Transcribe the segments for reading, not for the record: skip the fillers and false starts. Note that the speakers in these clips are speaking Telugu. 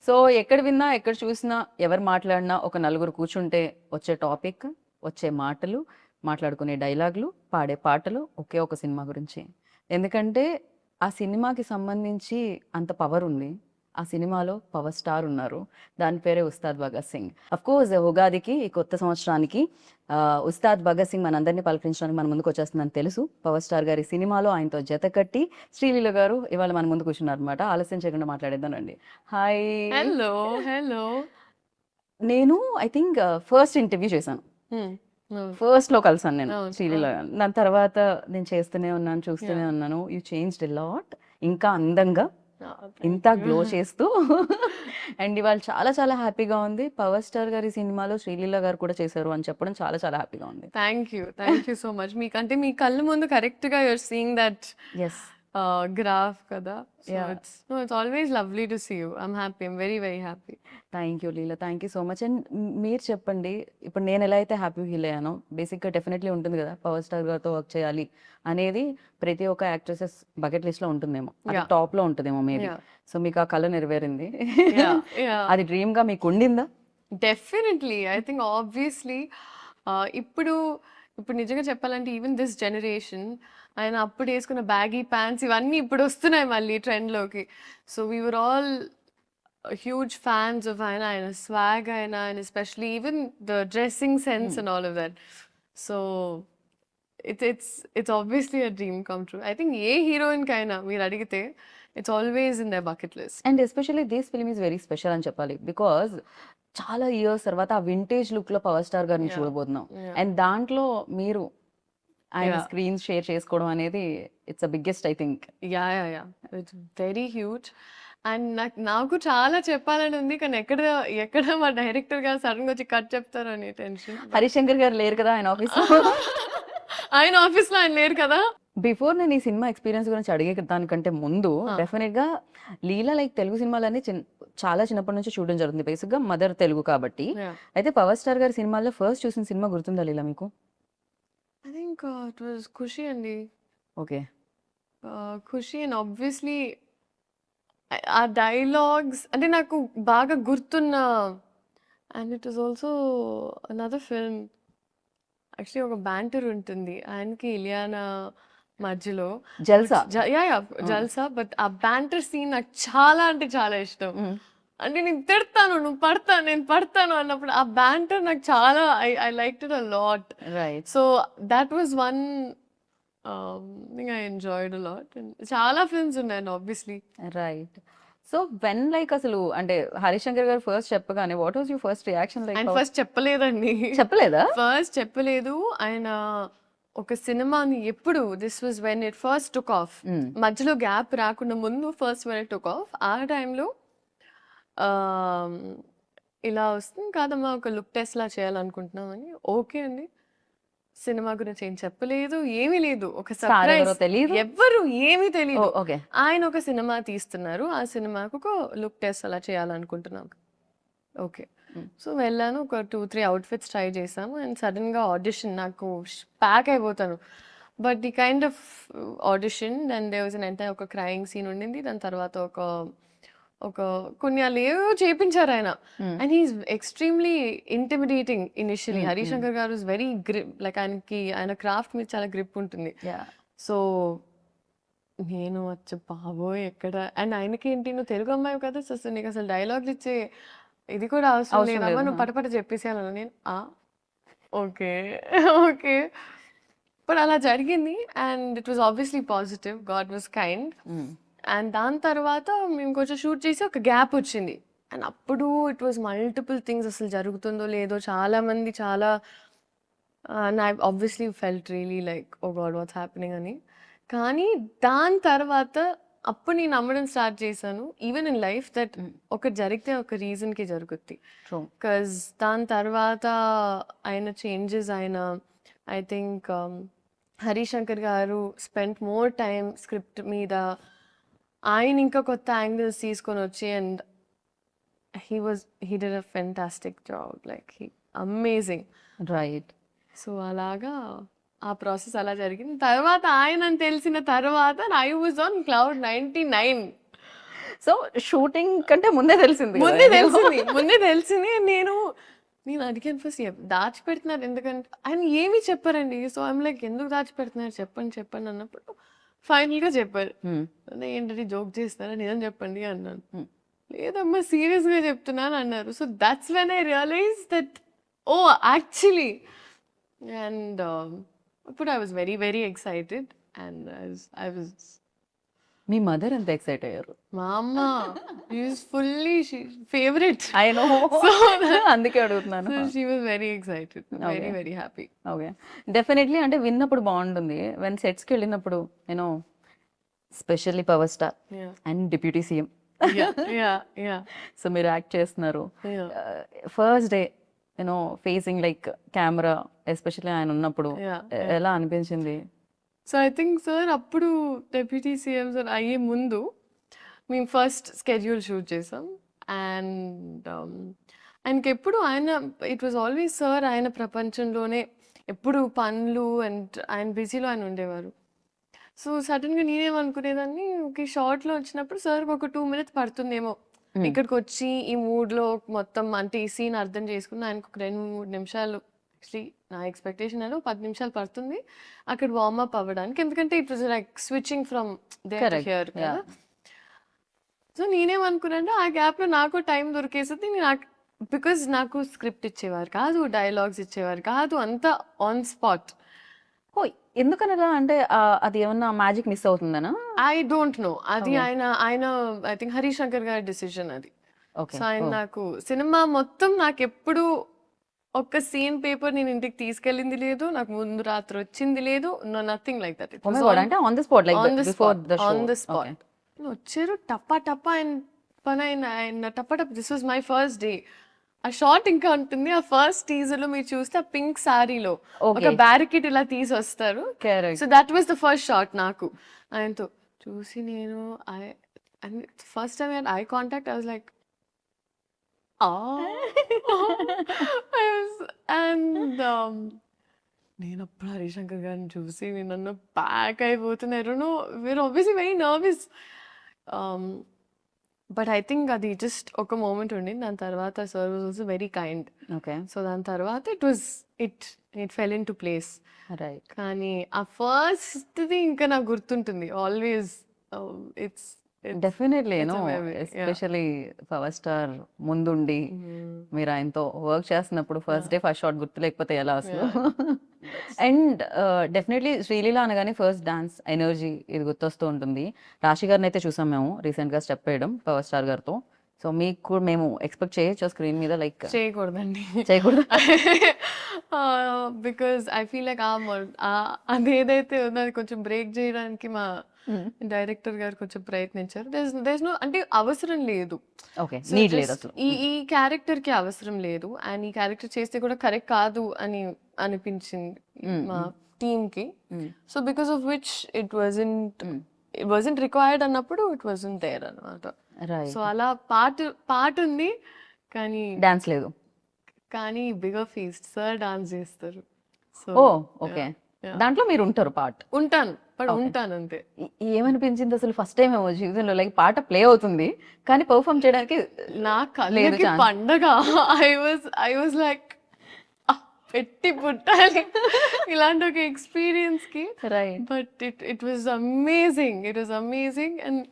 సో ఎక్కడ విన్నా, ఎక్కడ చూసినా, ఎవరు మాట్లాడినా ఒక నలుగురు కూర్చుంటే వచ్చే టాపిక్, వచ్చే మాటలు, మాట్లాడుకునే డైలాగులు, పాడే పాటలు ఒకే ఒక సినిమా గురించి. ఎందుకంటే ఆ సినిమాకి సంబంధించి అంత పవర్ ఉంది. ఆ సినిమాలో పవర్ స్టార్ ఉన్నారు. దాని పేరే ఉస్తాద్ భగత్ సింగ్. అఫ్కోర్స్ ఉగాదికి ఈ కొత్త సంవత్సరానికి ఉస్తాద్ భగత్ సింగ్ మనందరినీ పలకరించడానికి మన ముందుకు వచ్చేస్తుందని తెలుసు. పవర్ స్టార్ గారి సినిమాలో ఆయనతో జత కట్టి శ్రీలీల గారు ఇవాళ మన ముందు కూర్చున్నారు అనమాట. ఆలస్యం చేయకుండా మాట్లాడేద్దానండి. హాయ్. Hello hello. నేను ఐ థింక్ ఫస్ట్ ఇంటర్వ్యూ చేశాను. ఫస్ట్ లో కలిసాను నేను అవును, శ్రీలీల గారిని. దాని తర్వాత నేను చేస్తూనే ఉన్నాను, చూస్తూనే ఉన్నాను. You changed a lot. ఇంకా అందంగా, ఇంత గ్లో చేస్తూ అండ్ ఇవాళ చాలా చాలా హ్యాపీగా ఉంది. పవర్ స్టార్ గారి సినిమాలో శ్రీలీల గారు కూడా చేశారు అని చెప్పడం చాలా చాలా హ్యాపీగా ఉంది. Thank you so much. మీకంటే మీ కళ్ళ ముందు కరెక్ట్ గా యూర్ సీయింగ్ దట్ ఎస్. గ్రాఫ్ కదా. Yeah. It's always lovely to see you. I'm happy, I'm very very happy. Thank you Leela, thank you so much. And మీరు చెప్పండి, ఇప్పుడు నేను ఎలా అయితే హ్యాపీ ఫీల్ అయ్యానో బేసిక్గా డెఫినెట్లీ ఉంటుంది కదా పవర్ స్టార్ గారితో వర్క్ చేయాలి అనేది ప్రతి ఒక్క యాక్ట్రెసెస్ బకెట్ లిస్ట్ లో ఉంటుందేమో, అది Yeah. టాప్ లో ఉంటుందేమో మేబీ. Yeah. సో మీకు ఆ కళ నెరవేరింది. Yeah. అది డ్రీమ్ గా మీకు ఉండిందా? డెఫినెట్లీ ఐ థింక్ ఆబ్వియస్లీ ఇప్పుడు ఇప్పుడు నిజంగా చెప్పాలంటే ఈవెన్ దిస్ జనరేషన్ ఆయన అప్పుడు వేసుకున్న బ్యాగీ ప్యాంట్స్ ఇవన్నీ ఇప్పుడు వస్తున్నాయి మళ్ళీ ట్రెండ్లోకి. So we were all huge fans of ఆయన స్వాగ్ ఆయన especially even the dressing sense and all of that. So it's obviously a dream come true. I think ఏ హీరోయిన్ కైనా మీరు అడిగితే it's always in the bucket list. And especially this film is very special అని చెప్పాలి. బికాజ్ చాలా ఇయర్స్ తర్వాత ఆ వింటేజ్ లుక్ లో పవర్ స్టార్ గారిని చూడబోతున్నాం. అండ్ దాంట్లో మీరు ఆయన స్క్రీన్ షేర్ చేసుకోవడం అనేది it's a biggest I think. Yeah it's very huge. And నాకు చాలా చెప్పాలని ఉంది, కానీ ఎక్కడ మా డైరెక్టర్ గారు సడన్ గా వచ్చి కట్ చెప్తారని టెన్షన్. హరిశంకర్ గారు లేరు కదా ఆయన ఆఫీస్. ఆయన ఆఫీస్ లో ఆయన లేరు కదా. బిఫోర్ నేను ఈ సినిమా ఎక్స్పీరియన్స్ గురించి అడిగే దానికంటే ముందు డెఫినెట్ గా లీలా లైక్ తెలుగు సినిమాలన్నీ చాలా చిన్నప్పటి నుంచి చూడడం జరుగుతుంది. బేసిక్ గా మదర్ తెలుగు కాబట్టి. అయితే పవర్ స్టార్ గారి సినిమాల్లో ఫస్ట్ చూసిన సినిమా గుర్తుందా లీలా మీకు? ఐ థింక్ ఇట్ వాజ్ ఖుషి అండి. ఓకే. ఖుషి అండ్ ఆబ్వియస్లీ ఆ డైలాగ్స్ అంటే నాకు బాగా గుర్తున్న. And it was also another film. Actually ఒక బ్యాంటర్ ఉంటుంది ఆయనకి ఇలియానా మధ్యలో, జల్సా. జల్సా. బట్ ఆ బ్యాంటర్ సీన్ నాకు చాలా అంటే చాలా ఇష్టం. అంటే నేను తిడతాను, నువ్వు పడతాను, నేను పడతాను అన్నప్పుడు ఆ బ్యాంటర్ నాకు చాలా I like it a lot. Right. So that was one thing I enjoyed a lot. చాలా ఫిల్మ్స్ ఉన్నాయి obviously. Right. So when like అసలు అంటే హరిశంకర్ గారు ఫస్ట్ చెప్పగానే what was your first reaction? Like ఆయన ఫస్ట్ చెప్పలేదండి. చెప్పలేదా? ఫస్ట్ చెప్పలేదు ఆయన. ఒక సినిమాని ఎప్పుడు this was when it first took off, మధ్యలో గ్యాప్ రాకుండా ముందు first when it took off, ఆ టైంలో ఇలా వస్తుంది కాదమ్మా ఒక లుక్ టెస్ట్ లా చేయాలనుకుంటున్నామని. ఓకే అండి. సినిమా గురించి ఏం చెప్పలేదు, ఏమీ లేదు. ఒక సర్ప్రైజ్, ఎవ్వరు ఏమీ తెలియదు. ఆయన ఒక సినిమా తీస్తున్నారు, ఆ సినిమాకు ఒక లుక్ టెస్ట్ అలా చేయాలనుకుంటున్నాం. ఓకే. సో వెళ్ళాను, ఒక 2-3 అవుట్ఫిట్స్ ట్రై చేశాము. అండ్ సడన్గా ఆడిషన్, నాకు ప్యాక్ అయిపోతాను. But the kind of audition and they was అంటే ఒక క్రయింగ్ సీన్ ఉండింది. దాని తర్వాత ఒక కొన్ని అలా ఏవో చేయించారు ఆయన. And he's extremely intimidating initially. Harishankar గారు ఇస్ వెరీ గ్రిప్, లైక్ ఆయన క్రాఫ్ట్ మీద చాలా గ్రిప్ ఉంటుంది. సో నేను వచ్చి బాబోయ్ ఎక్కడ. అండ్ ఆయనకి ఏంటి, నువ్వు తెలుగు అమ్మాయి కదా, సో నీకు అసలు డైలాగ్లు ఇచ్చే ఇది కూడా అవసరం లేదమ్మా, నువ్వు పటపట చెప్పేసేయాలన్నా. నేను ఓకే ఓకే. బట్ అలా జరిగింది. And it was obviously positive, God was kind. And దాని తర్వాత మేము కొంచెం షూట్ చేసి ఒక గ్యాప్ వచ్చింది. అండ్ అప్పుడు ఇట్ వాజ్ మల్టిపుల్ థింగ్స్, అసలు జరుగుతుందో లేదో చాలామంది చాలా I obviously felt really like oh god what's happening అని. కానీ దాని తర్వాత అప్పుడు నేను నమ్మడం స్టార్ట్ చేశాను, ఈవెన్ ఇన్ లైఫ్, దట్ ఒకటి జరిగితే ఒక రీజన్కి జరుగుద్ది. బికాజ్ దాని తర్వాత ఆయన చేంజెస్, ఆయన ఐ థింక్ హరిశంకర్ గారు స్పెండ్ మోర్ టైం స్క్రిప్ట్ మీద. ఆయన ఇంకా కొత్త యాంగిల్స్ తీసుకొని వచ్చి and he did a fantastic job, like amazing. Right. So అలాగా ఆ ప్రాసెస్ అలా జరిగింది. తర్వాత ఆయన తెలిసిన తర్వాత I was on cloud 99. So shooting కంటే ముందే తెలిసింది కదా ముందే తెలిసింది. నేను అడిగాను ఫస్ట్ దాచిపెడుతున్నారు ఎందుకంటే ఆయన ఏమీ చెప్పారండి. సో ఐమ్ లైక్ ఎందుకు దాచిపెడుతున్నారు చెప్పండి అన్నప్పుడు ఫైనల్ గా చెప్పారు. ఏంటంటే జోక్ చేస్తారా నిజం చెప్పండి అన్నాను. లేదమ్మా సీరియస్ గా చెప్తున్నాను అన్నారు. So that's when I realise that oh actually and అప్పుడు I was very very excited and I was మీ మదర్ ఎంత ఎక్సైట్ అయ్యారు? మా అమ్మ is fully favourite. I know, అందుకే అడుగుతున్నాను. She was very excited, very very happy. Okay, definitely. అంటే విన్నప్పుడు బాగుంటుంది. వెన్ సెట్స్కి వెళ్ళినప్పుడు నేను specially power star and deputy CM, so మీరు యాక్ట్ చేస్తున్నారు. First day you know facing like camera, especially ఆయన ఉన్నప్పుడు ఎలా అనిపించింది? సో ఐ థింక్ సార్ అప్పుడు డెప్యూటీ సీఎం సార్ అయ్యే ముందు మేము ఫస్ట్ స్కెడ్యూల్ షూట్ చేసాం. అండ్ ఆయనకి ఎప్పుడు ఇట్ వాజ్ ఆల్వేస్ సార్ ఆయన ప్రపంచంలోనే ఎప్పుడు పనులు అండ్ ఆయన బిజీలో ఆయన ఉండేవారు. సో సడన్గా నేనేమనుకునేదాన్ని, ఓకే షార్ట్లో వచ్చినప్పుడు సార్ ఒక 2 minutes పడుతుందేమో ఇక్కడికి వచ్చి ఈ మూడ్లో మొత్తం అంటే ఈ సీన్ అర్థం చేసుకుని ఆయనకు ఒక 2-3 నిమిషాలు, యాక్చువల్లీ నా ఎక్స్పెక్టేషన్ అని 10 నిమిషాలు పడుతుంది అక్కడ వార్మప్ అవ్వడానికి, ఎందుకంటే it was like switching from there to here కదా. సో నేనేమనుకున్నాను ఆ గ్యాప్లో నాకు టైం దొరికేసింది. బికాజ్ నాకు స్క్రిప్ట్ ఇచ్చేవారు కాదు, డైలాగ్స్ ఇచ్చేవారు కాదు, అంతా ఆన్ స్పాట్. ఓ, ఎందుకనలా? అంటే అది ఏమన్నా మ్యాజిక్ మిస్ అవుతుందనా? I don't know. అది ఆయన ఐ థింక్ హరీష్ శంకర్ గారి డిసిషన్ అది. సో ఆయన నాకు సినిమా మొత్తం నాకు ఎప్పుడు ఒక్క సీన్ పేపర్ నేను ఇంటికి తీసుకెళ్ళింది లేదు, నాకు ముందు రాత్రి వచ్చింది లేదు, నథింగ్ లైక్ దట్. అంటే on the spot, like before the show. On the spot వచ్చారు, టప్పా టప్పా ఆయన టప్పా టప్పా. This was my first day. ఆ షార్ట్ ఇంకా ఉంటుంది. ఆ ఫస్ట్ టీజర్ లో మీరు చూస్తే ఆ పింక్ సారీలో ఒక బ్యారికేడ్ ఇలా తీసి వస్తారు. So that was the first shot. నాకు ఆయనతో చూసి నేను first time I contact, I was like and నేను అప్పుడు హరిశంకర్ గారిని చూసి నన్ను ప్యాక్ అయిపోతున్నారు. We're obviously very nervous. But I think అది జస్ట్ ఒక మూమెంట్ ఉండింది. దాని తర్వాత sir was also very kind. Okay, so దాని తర్వాత it fell into place. Right. కానీ ఆ ఫస్ట్ది ఇంకా నాకు గుర్తుంటుంది always. It's definitely especially power star ముందుండి మీరు ఆయనతో వర్క్ చేస్తున్నప్పుడు ఫస్ట్ డే ఫస్ట్ షాట్ గుర్తు లేకపోతే ఎలా అసలు? అండ్ డెఫినెట్లీ శ్రీలీల అనగానే ఫస్ట్ డాన్స్ ఎనర్జీ ఇది గుర్తొస్తూ ఉంటుంది. రాశి గారిని అయితే చూసాం మేము రీసెంట్గా స్టెప్ వేయడం పవర్ స్టార్ గారితో. సో మీకు మేము ఎక్స్పెక్ట్ చేయొచ్చు స్క్రీన్ మీద? లైక్ చేయకూడదండి, చేయకూడదు. బికాజ్ ఐ ఫీల్ లైక్ అదేదైతే ఉందో అది కొంచెం బ్రేక్ చేయడానికి మా డైరెక్టర్ గారు కొంచెం ప్రయత్నించారు. దేర్ నో అంటే అవసరం లేదు. ఓకే, నీడ్ లేదు అసలు. ఈ క్యారెక్టర్ కి అవసరం లేదు అండ్ ఈ క్యారెక్టర్ చేస్తే కూడా కరెక్ట్ కాదు అని అనిపించింది మా టీమ్ కి. So because of which it wasn't required అన్నప్పుడు ఇట్ వాజంట్ దేర్ అన్నమాట. సో అలా పాట ఉంది కానీ డాన్స్ లేదు. కానీ బిగర్ ఫీస్ట్ సార్ డాన్స్ చేస్తారు. సో ఓకే, దాంట్లో మీరు ఉంటారు పార్ట్? ఉంటాను అంతే. ఏమనిపించింది అసలు ఫస్ట్ టైం ఏమో జీవితంలో లైక్ పాట ప్లే అవుతుంది కానీ పర్ఫామ్ చేయడానికి నాకు పండగ. ఐ వాజ్ లైక్ పెట్టి పుట్టాలి ఇలాంటి ఒక ఎక్స్పీరియన్స్ కి. But it was amazing and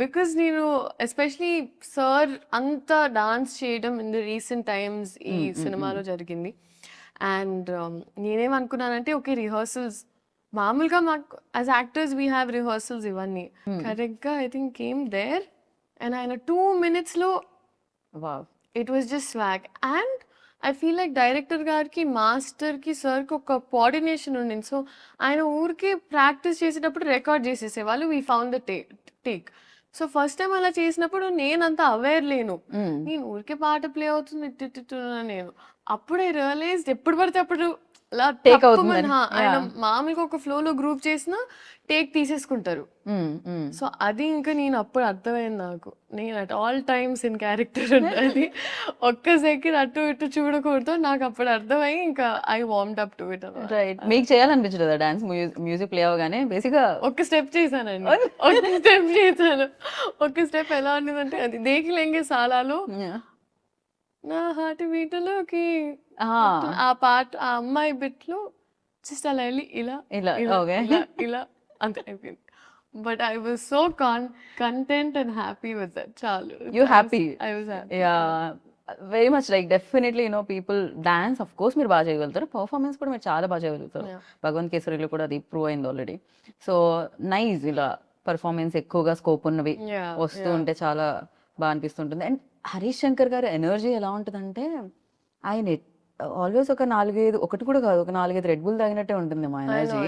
because నేను ఎస్పెషలీ సార్ అంతా డాన్స్ చేయడం ఇన్ ద రీసెంట్ టైమ్స్ ఈ సినిమాలో జరిగింది. అండ్ నేనేమనుకున్నానంటే ఓకే రిహర్సల్స్ మామూలుగా మాకు as actors we have rehearsals ఇవన్నీ కరెక్ట్గా I think came there and ఆయన 2 minutes లో it was just swag. And I feel like director గారికి మాస్టర్కి సార్కి ఒక కోఆర్డినేషన్ ఉండింది. సో ఆయన ఊరికి ప్రాక్టీస్ చేసేటప్పుడు రికార్డ్ చేసేసేవాళ్ళు. We found the take. So first time అలా చేసినప్పుడు నేనంత అవేర్ లేను. నేను ఊరికే పాట ప్లే అవుతుంది నేను అప్పుడే రియలైజ్ ఎప్పుడు పడితే అప్పుడు అలా Take తప్పుమని, అవుతుందని. ఆయన Yeah. మామూలుగా ఒక ఫ్లోలో గ్రూప్ చేసినా టేక్ తీసేసుకుంటారు. సో అది ఇంకా నేను అప్పుడు అర్థమైంది నాకు, నేను at all times in character ఉండాలి, ఒక్క సెకండ్ అటు ఇటు చూడకూడదు. నాకు అప్పుడు అర్థమయ్యి ఇంకా ఐ వార్మ్డ్ అప్ టు ఇట్ అన్నమాట. రైట్. మీకు చేయాలనిపించలేదా డాన్స్? మ్యూజిక్ ప్లే అవ్వగానే బేసిక్గా ఒక స్టెప్ చేశానండి, ఒక స్టెప్ చేశాను. ఒక స్టెప్ ఎలా ఉండేదంటే, అది దేకి లెంగే సాలాలో నా హార్ట్ బీట్లోకి ఆ పాట, ఆ అమ్మాయి బిట్లో జస్ట్ అలా వెళ్ళి ఇలా ఇలా ఇలా ఓకే. ఇలా ఇలా అంతే అయిపోయింది. But I was so content and happy with that. చాలు. You happy. I was happy. Yeah, very much like definitely people dance of course మీరు బాగా చేయగలుగుతారు, పర్ఫార్మెన్స్ కూడా మీరు చాలా బాగా చేయగలుగుతారు. భగవంత్ కేసరిలో కూడా అది ప్రూవ్ అయింది ఆల్రెడీ. సో నైస్, ఇలా పర్ఫార్మెన్స్ ఎక్కువగా స్కోప్ ఉన్నవి వస్తూ ఉంటే చాలా బాగా అనిపిస్తుంటుంది. అండ్ హరీష్ శంకర్ గారి ఎనర్జీ ఎలా ఉంటుందంటే, ఆయన ఆల్వేస్ ఒక 4-5, ఒకటి కూడా కాదు, ఒక 4-5 రెడ్ బుల్ తాగినట్టే ఉంటుంది మా energy.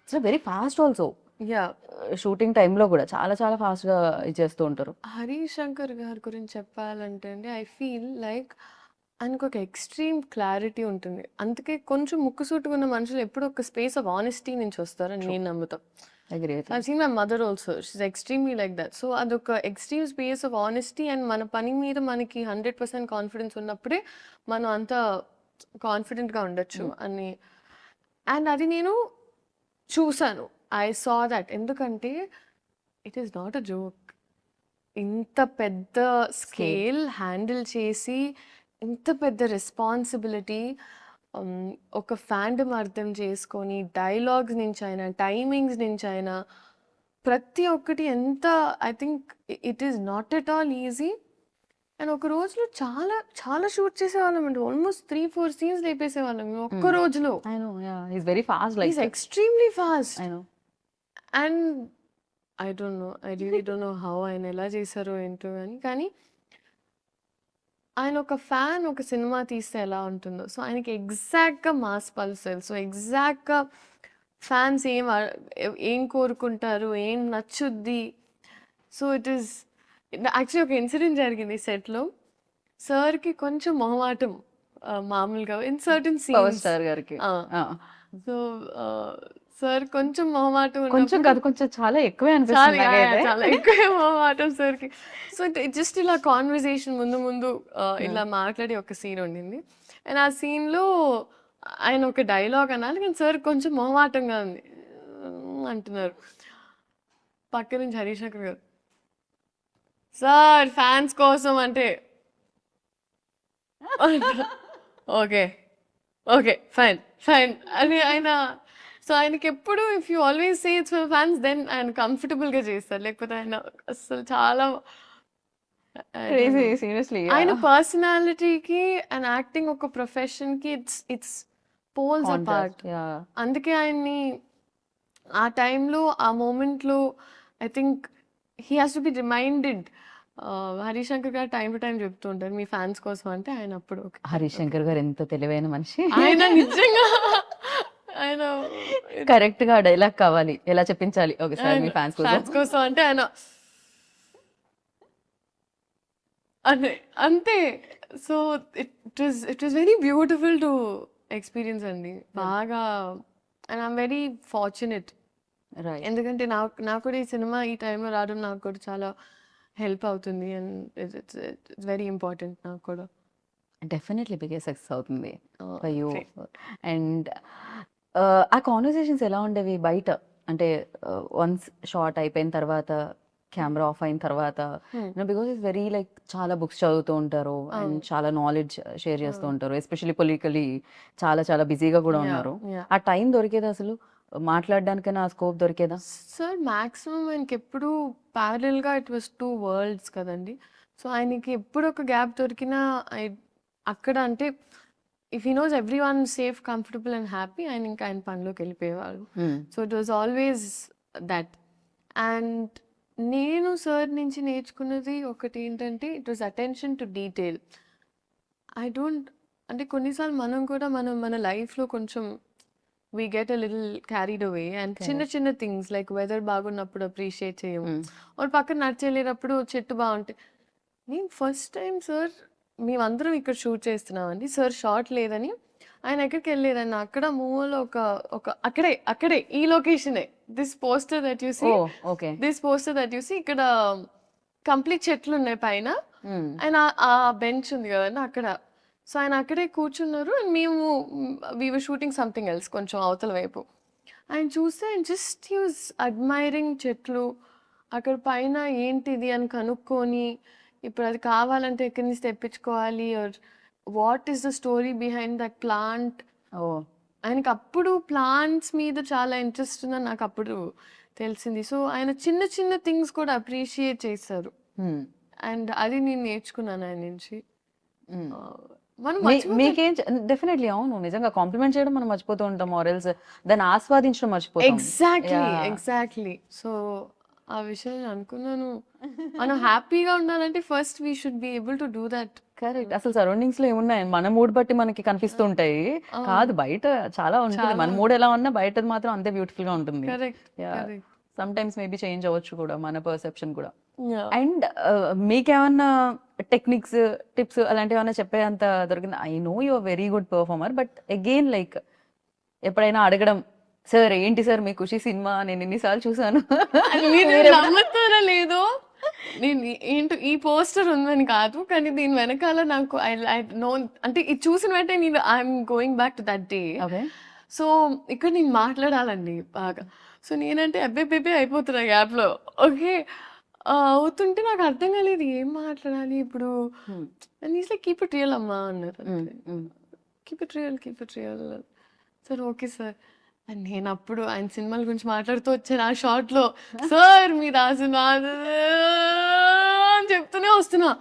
It's very fast also. Yeah, shooting టైంలో కూడా చాలా చాలా ఫాస్ట్గా ఇచ్చేస్తూ ఉంటారు. హరీష్ శంకర్ గారి గురించి చెప్పాలంటే అండి, ఐ ఫీల్ లైక్ ఆయనకు ఒక ఎక్స్ట్రీమ్ క్లారిటీ ఉంటుంది. అందుకే కొంచెం ముక్కుసూటుగా ఉన్న మనుషులు ఎప్పుడు ఒక స్పేస్ ఆఫ్ ఆనెస్టీ నుంచి వస్తారని నేను నమ్ముతాను. Agree. I've seen my mother also. She's extremely like that. So అదొక extreme space of honesty, and మన పని మీద మనకి 100% కాన్ఫిడెన్స్ ఉన్నప్పుడే మనం అంత కాన్ఫిడెంట్గా ఉండొచ్చు అని. అండ్ అది నేను చూసాను, ఐ సా దట్. ఎందుకంటే it is not a joke. ఇంత పెద్ద స్కేల్ హ్యాండిల్ చేసి, ఇంత పెద్ద రెస్పాన్సిబిలిటీ, ఒక ఫ్యాండమ్ అర్థం చేసుకొని, డైలాగ్స్ నుంచి అయినా, టైమింగ్స్ నుంచి అయినా, ప్రతి ఒక్కటి ఎంత, I think it is not at all easy. And ఒక రోజులో చాలా చాలా షూట్ చేసేవాళ్ళం అండి. ఆల్మోస్ట్ 3-4 సీన్స్ లేపేసేవాళ్ళం ఒక్క రోజులో. I know, yeah, is very fast, like is extremely fast. I know. And I don't no, I really don't know how ఆయన ఎలా చేశారో ఏంటో కానీ ఆయన ఒక ఫ్యాన్ ఒక సినిమా తీస్తే ఎలా ఉంటుందో, సో ఆయనకి ఎగ్జాక్ట్గా మాస్ పల్స్ తెలుసు. ఎగ్జాక్ట్గా ఫ్యాన్స్ ఏం కోరుకుంటారు, ఏం నచ్చుద్ది. సో ఇట్ ఈస్ యాక్చువల్లీ ఒక ఇన్సిడెంట్ జరిగింది సెట్లో. సార్కి కొంచెం మొహమాటం మామూలుగా in certain power scenes. Star గారికి సో సార్ కొంచెం మొహమాటం కొంచెం ఉన్నప్పుడు- కాదు, కొంచెం చాలా ఎక్కువే అనిపిస్తుంది చాలా నాకైతే. చాలా ఎక్కువ మొహమాటం సార్కి. సో జస్ట్ ఇలా కాన్వర్సేషన్ ముందు ఇలా మాట్లాడి ఒక సీన్ ఉండింది. అండ్ ఆ సీన్లో ఆయన ఒక డైలాగ్ అనాలి, కానీ సార్ కొంచెం మొహమాటంగా ఉంది అంటున్నారు. పక్క నుంచి హరీష్ శంకర్ గారు, సార్ ఫ్యాన్స్ కోసం అంటే ఓకే ఓకే ఫైన్ ఫైన్ అని ఆయన. సో ఆయనకి ఎప్పుడు if you always say it's for fans, then ఆయన కంఫర్టబుల్గా చేస్తారు. లేకపోతే ఆయన అసలు చాలా Crazy, seriously. ఆయన పర్సనాలిటీకి అండ్ యాక్టింగ్ ఒక ప్రొఫెషన్కి ఇట్స్ పోల్స్ అపార్ట్. అందుకే ఆయన్ని ఆ టైంలో, ఆ మూమెంట్లో I think he has to be reminded. Harish Shankar గారు టైం టు టైం చెప్తూ ఉంటారు మీ ఫ్యాన్స్ కోసం అంటే, ఆయన అప్పుడు హరీష్ శంకర్ గారు ఎంత తెలివైన మనిషి. ఆయన నిజంగా ఆయన కరెక్ట్ గా డైలాగ్ కావాలి, ఎలా చెప్పించాలి ఒకసారి మీ ఫ్యాన్స్ ఫ్యాన్స్ కోసం అంటే ఆయన అంతే. So it was very beautiful to experience అండి, బాగా. అండ్ ఐఎమ్ వెరీ ఫార్చునేట్, ఎందుకంటే నాకు కూడా ఈ సినిమా ఈ టైంలో రావడం నాకు కూడా చాలా హెల్ప్ అవుతుంది. అండ్ ఇట్స్ వెరీ ఇంపార్టెంట్ నాకు కూడా. డెఫినెట్లీ బిగ్గెస్ట్ సక్సెస్ అవుతుంది ఫర్ యూ. అండ్ ఆ కాన్వర్సేషన్స్ ఎలా ఉండేవి బయట, అంటే వన్స్ షార్ట్ అయిపోయిన తర్వాత, కెమెరా ఆఫ్ అయిన తర్వాత, బికాస్ ఇట్స్ వెరీ లైక్ చాలా బుక్స్ చదువుతూ ఉంటారు అండ్ చాలా నాలెడ్జ్ షేర్ చేస్తూ ఉంటారు, ఎస్పెషల్లీ పొలిటికలీ చాలా చాలా బిజీగా కూడా ఉన్నారు. ఆ టైం దొరికేదా అసలు మాట్లాడడానికైనా, ఆ స్కోప్ దొరికేదా? సార్ మ్యాక్సిమం ఆయనకి ఎప్పుడు ప్యారలల్గా ఇట్ వాస్ 2 వరల్డ్స్ కదండి. సో ఆయనకి ఎప్పుడు ఒక గ్యాప్ దొరికినా అక్కడ, అంటే if he knows everyone safe, comfortable and happy, ఆయన ఇంకా ఆయన పనిలోకి వెళ్ళిపోయేవాళ్ళు. So it was always that. And నేను సార్ నుంచి నేర్చుకున్నది ఒకటి ఏంటంటే, it was attention to detail. అంటే కొన్నిసార్లు మనం కూడా మన లైఫ్లో కొంచెం we get a little carried away, and చిన్న థింగ్స్ లైక్ వెదర్ బాగున్నప్పుడు అప్రిషియేట్ చేయము, ఒక పక్కన నడిచెళ్ళేటప్పుడు చెట్టు బాగుంటే. నేను ఫస్ట్ టైం సార్, మేమందరం ఇక్కడ షూట్ చేస్తున్నామండి, సార్ షార్ట్ లేదని ఆయన ఎక్కడికి వెళ్ళలేదన్న అక్కడ మూవీలో ఒక అక్కడే ఈ లొకేషనే this poster that you see okay this poster that you see ఇక్కడ కంప్లీట్ చెట్లు ఉన్నాయి పైన ఆయన ఆ బెంచ్ ఉంది కదండి అక్కడ. సో ఆయన అక్కడే కూర్చున్నారు అండ్ మేము వర్ షూటింగ్ సంథింగ్ ఎల్స్ కొంచెం అవతల వైపు. ఆయన చూస్తే ఆయన జస్ట్ యూస్ అడ్మైరింగ్ చెట్లు అక్కడ పైన ఏంటిది అని కనుక్కొని ఇప్పుడు అది కావాలంటే ఎక్కడి నుంచి తెప్పించుకోవాలి or what is the story behind that plant. ఆయనకి అప్పుడు ప్లాంట్స్ మీద చాలా ఇంట్రెస్ట్ ఉందని నాకు అప్పుడు తెలిసింది. సో ఆయన చిన్న చిన్న థింగ్స్ కూడా అప్రిషియేట్ చేస్తారు అండ్ అది నేను నేర్చుకున్నాను ఆయన నుంచి. మీకేం డెఫినెట్లీ అవును నిజంగా కాంప్లిమెంట్ చేయడం మనం మర్చిపోతూ ఉంటాం ఆర్ఎల్స్ దాన్ని ఆస్వాదించడం మర్చిపోతాం. ఎగ్జాక్ట్లీ సో ఆ విషయం నేను అనుకున్నాను మనం హ్యాపీగా ఉండాలంటే first we should be able to do that. Correct. అసలు సరౌండింగ్స్ లో ఏమున్నాయి మన మూడ్ బట్టి మనకి కనిపిస్తూ ఉంటాయి కాదు బయట చాలా ఉంటుంది. మన మూడ్ ఎలా ఉన్నా బయటది మాత్రం అంతే బ్యూటిఫుల్ గా ఉంటుంది. సమ్ టైమ్స్ మేబీ చేంజ్ అవ్వచ్చు కూడా మన పర్సెప్షన్ కూడా. అండ్ మీకేమన్నా టెక్నిక్స్ టిప్స్ అలాంటివి ఏమన్నా చెప్పే అంత దొరికింది? I know you are very good performer but again like ఎప్పుడైనా అడగడం సార్ ఏంటి సార్ మీ ఖుషి సినిమా నేను ఎన్నిసార్లు చూసాను నమ్ముతారా లేదో నేను ఏంటో ఈ పోస్టర్ ఉందని కాదు కానీ దీని వెనకాల నాకు ఐ నో అంటే ఇది చూసిన వెంటనే నేను I'm going back to that day. So ఇక్కడ నేను మాట్లాడాలండి బాగా. సో నేనంటే అబ్బే అయిపోతున్నా గ్యాప్లో ఓకే అవుతుంటే నాకు అర్థం కాలేదు ఏం మాట్లాడాలి ఇప్పుడు. కీప్ ఇట్ రియల్ అమ్మా అన్నారు. Keep it real sir okay sir. And నేను అప్పుడు ఆయన సినిమాల గురించి మాట్లాడుతూ వచ్చాను ఆ షార్ట్లో సార్ మీరు ఆ సినిమా అని చెప్తూనే వస్తున్నా.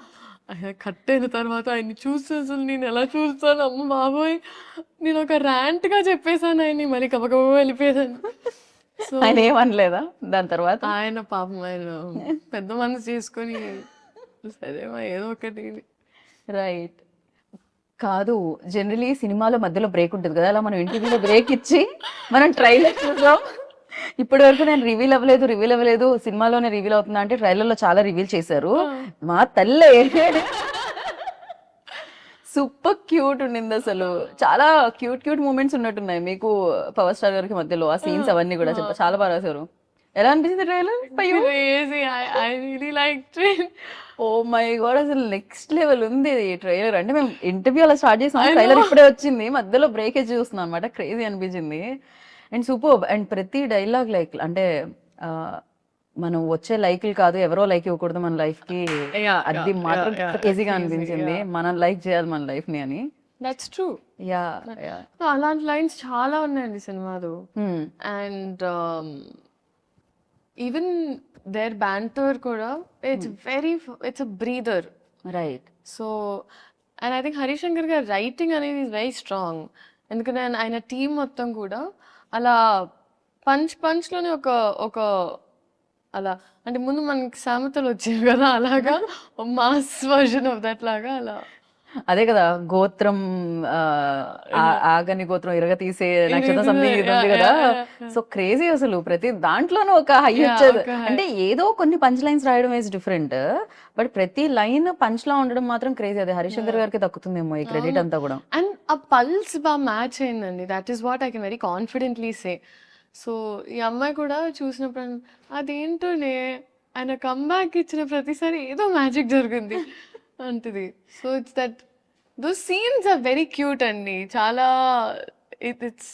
ఆయన కట్ అయిన తర్వాత ఆయన్ని చూస్తే అసలు నేను ఎలా చూస్తాను అమ్మ బాబోయ్ నేను ఒక ర్యాంట్గా చెప్పేశాను ఆయన్ని మరి కబకబ వెళ్ళిపోయాను. సో ఆయన ఏమనలేదా దాని తర్వాత? ఆయన పాపం ఆయన పెద్ద మనసు చేసుకొని సరేమా ఏదో ఒకటి. రైట్. కాదు జనరలీ సినిమాలో మధ్యలో బ్రేక్ ఉంటుంది కదా అలా మనం ఇంటర్వ్యూలో బ్రేక్ ఇచ్చి మనం ట్రైలర్ చూసాం. ఇప్పటి వరకు నేను రివీల్ అవ్వలేదు సినిమాలోనే రివీల్ అవుతుందా అంటే ట్రైలర్లో చాలా రివీల్ చేశారు. మా తల్లే సూపర్ క్యూట్ ఉండింది అసలు. చాలా క్యూట్ మూమెంట్స్ ఉన్నట్టున్నాయి మీకు పవర్ స్టార్ గారికి మధ్యలో ఆ సీన్స్ అవన్నీ కూడా చాలా బాగా రాశారు. ఎలా అనిపించింది ట్రైలర్? ఓ మై గాడ్ అసలు నెక్స్ట్ లెవెల్ ఉంది ట్రైలర్. అంటే మేము ఇంటర్వ్యూ అలా స్టార్ట్ చేసాం ట్రైలర్ ఇప్పుడే వచ్చింది మధ్యలో బ్రేక్ చూస్తున్నాం అనమాట. క్రేజీ అనిపించింది అండ్ సూపర్. అండ్ ప్రతి డైలాగ్ లైక్ అంటే మనం వచ్చే లైక్లు కాదు ఎవరో లైక్ ఇవ్వకూడదు మన లైఫ్ కి అది మాత్రం క్రేజీగా అనిపించింది. మనం లైక్ చేయాలి మన లైఫ్ ని అని. That's true. అలాంటి లైన్స్ చాలా ఉన్నాయండి సినిమాలో. అండ్ ఈవెన్ దేర్ బ్యాంటర్ కూడా it's a breather. Right. So and I think Harishankar గారి రైటింగ్ అనేది ఈజ్ వెరీ స్ట్రాంగ్. ఎందుకంటే ఆయన టీం మొత్తం కూడా అలా పంచ్లోనే ఒక అలా అంటే ముందు మనకి సామెతలు వచ్చేవి కదా అలాగా మాస్ వర్జన్ ఆఫ్ దట్ లాగా అలా. అదే కదా గోత్రం ఆగని గోత్రం ఇరగ తీసే నక్షత్రం సంథింగ్ ఉంది కదా. సో క్రేజీ అసలు ప్రతి దాంట్లోనూ ఒక హై వచ్చేది. అంటే ఏదో కొన్ని పంచ్ లైన్స్ రాయడం ఇస్ డిఫరెంట్ బట్ ప్రతి లైన్ పంచ్ లా ఉండడం మాత్రం క్రేజీ. అదే హరిశంకర్ గారికి దక్కుతుందేమో ఈ క్రెడిట్ అంతా కూడా. అండ్ ఆ పల్స్ బాగా మ్యాచ్ అయిందండి. That is what I can very confidently say. So ఈ అమ్మాయి కూడా చూసినప్పుడు అదేంటోనే ఆయన కమ్బ్యాక్ ఇచ్చిన ప్రతిసారి ఏదో మ్యాజిక్ జరిగింది అంటది. So it's that those scenes are very cute అండి చాలా. It's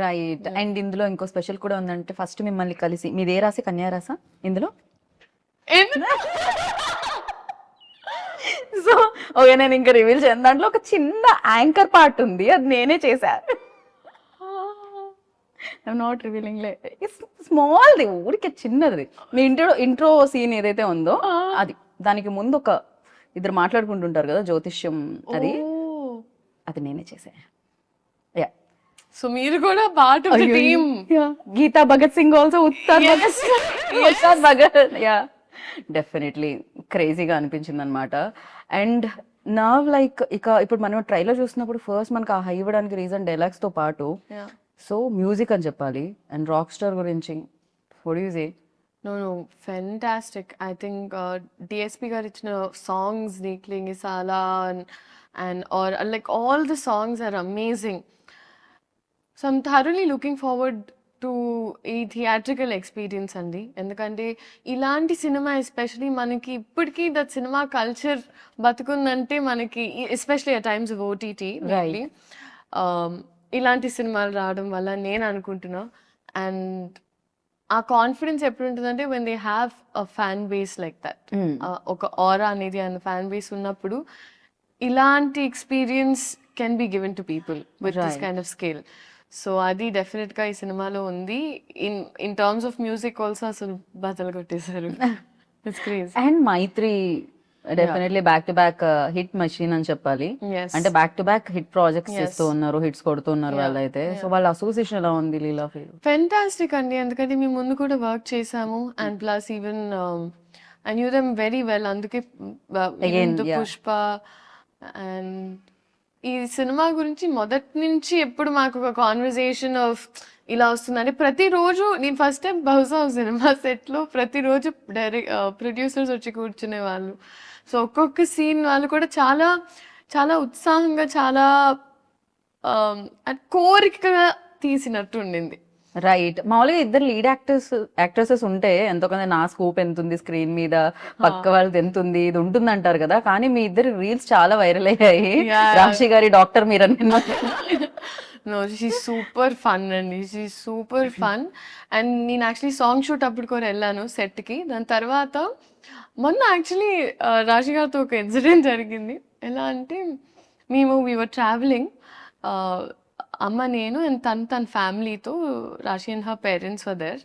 right. అండ్ ఇందులో ఇంకో స్పెషల్ కూడా ఉందంటే ఫస్ట్ మిమ్మల్ని కలిసి మీదే రాసి కన్యా రాసా ఇందులో? సో ఓకే నేను ఇంకా రివీల్ చేయను. దాంట్లో ఒక చిన్న యాంకర్ పార్ట్ ఉంది అది నేనే చేశా. ఐఎమ్ నాట్ రివీలింగ్ లే స్మాల్ది ఊరికే చిన్నది. మీ ఇంట్రో సీన్ ఏదైతే ఉందో అది దానికి ముందు ఒక ఇద్దరు మాట్లాడుకుంటుంటారు కదా జ్యోతిష్యం అది నేనే చేసా. యా. సో మీరు కూడా part of the team. Geeta Bhagat Singh also ఉత్తార్ భగత్. యా డెఫినెట్లీ క్రేజీగా అనిపించింది అనమాట. అండ్ నా లైక్ ఇప్పుడు మనం ట్రైలర్ చూసినప్పుడు ఫస్ట్ మనకు ఆ హై ఇవ్వడానికి రీజన్ డైలాగ్స్ తో పాటు సో మ్యూజిక్ అని చెప్పాలి. అండ్ రాక్ స్టార్ గురించి what do you say? No, fantastic. I think DSP గారు ఇచ్చిన songs, Niklingi Sala, and or like all the songs are amazing. So I'm thoroughly looking forward to ఈ థియేట్రికల్ ఎక్స్పీరియన్స్ అండి. ఎందుకంటే ఇలాంటి సినిమా ఎస్పెషలీ మనకి ఇప్పటికీ దట్ సినిమా కల్చర్ బతుకుందంటే మనకి especially at times of OTT ఇలాంటి సినిమాలు రావడం వల్ల నేను అనుకుంటున్నా. అండ్ ఆ కాన్ఫిడెన్స్ ఎప్పుడు ఉంటుందంటే when they have a fan base like that, ఒక ఆరా అనేది అండ్ ఫ్యాన్ బేస్ ఉన్నప్పుడు ఇలాంటి experience can be given to people with this kind of scale. So అది డెఫినెట్ గా ఈ సినిమాలో ఉంది. In terms of music also అసలు బద్దలు కొట్టేశారు. It's crazy. And Mythri definitely back to back hit machine అని చెప్పాలి. అంటే back to back hit projects చేస్తూ ఉన్నారు, హిట్స్ కొడుతున్నారు వాళ్ళైతే. సో వాళ్ళ అసోసియేషన్ ఎలా ఉంది లీలా ఫీల్? ఫెంటాస్టిక్ అండి. ఎందుకంటే మేము ముందు కూడా వర్క్ చేసాము and plus even I knew them very well. అందుకే పుష్ప అండ్ ఈ సినిమా గురించి మొదటి నుంచి ఎప్పుడు మాకు ఒక కాన్వర్సేషన్ ఆఫ్ ఇలా వస్తుందంటే ప్రతిరోజు నేను ఫస్ట్ టైం బహుశా సినిమా సెట్లో ప్రతిరోజు ప్రొడ్యూసర్స్ వచ్చి కూర్చునే వాళ్ళు. సో ఒక్కొక్క సీన్ వాళ్ళు కూడా చాలా చాలా ఉత్సాహంగా చాలా కోరికగా తీసినట్టు ఉండింది. రైట్. మామూలుగా ఇద్దరు లీడ్ యాక్ట్రెసెస్ ఉంటే ఎంతో కొంత నా స్కోప్ ఎంత ఉంది స్క్రీన్ మీద, పక్క వాళ్ళది ఎంత ఉంది, ఇది ఉంటుంది అంటారు కదా. కానీ మీ ఇద్దరు రీల్స్ చాలా వైరల్ అయ్యాయి. రాశి గారి డాక్టర్ మీరు అని. నో, షీ సూపర్ ఫన్ అండి, షీ సూపర్ ఫన్. అండ్ నేను యాక్చువల్లీ సాంగ్ షూట్ అప్పుడు కూడా వెళ్ళాను సెట్కి. దాని తర్వాత మొన్న యాక్చువల్లీ రాశి గారితో ఒక ఇన్సిడెంట్ జరిగింది. ఎలా అంటే వీఆర్ ట్రావెలింగ్, అమ్మ నేను అండ్ తన ఫ్యామిలీతో, Raashi and her parents were there.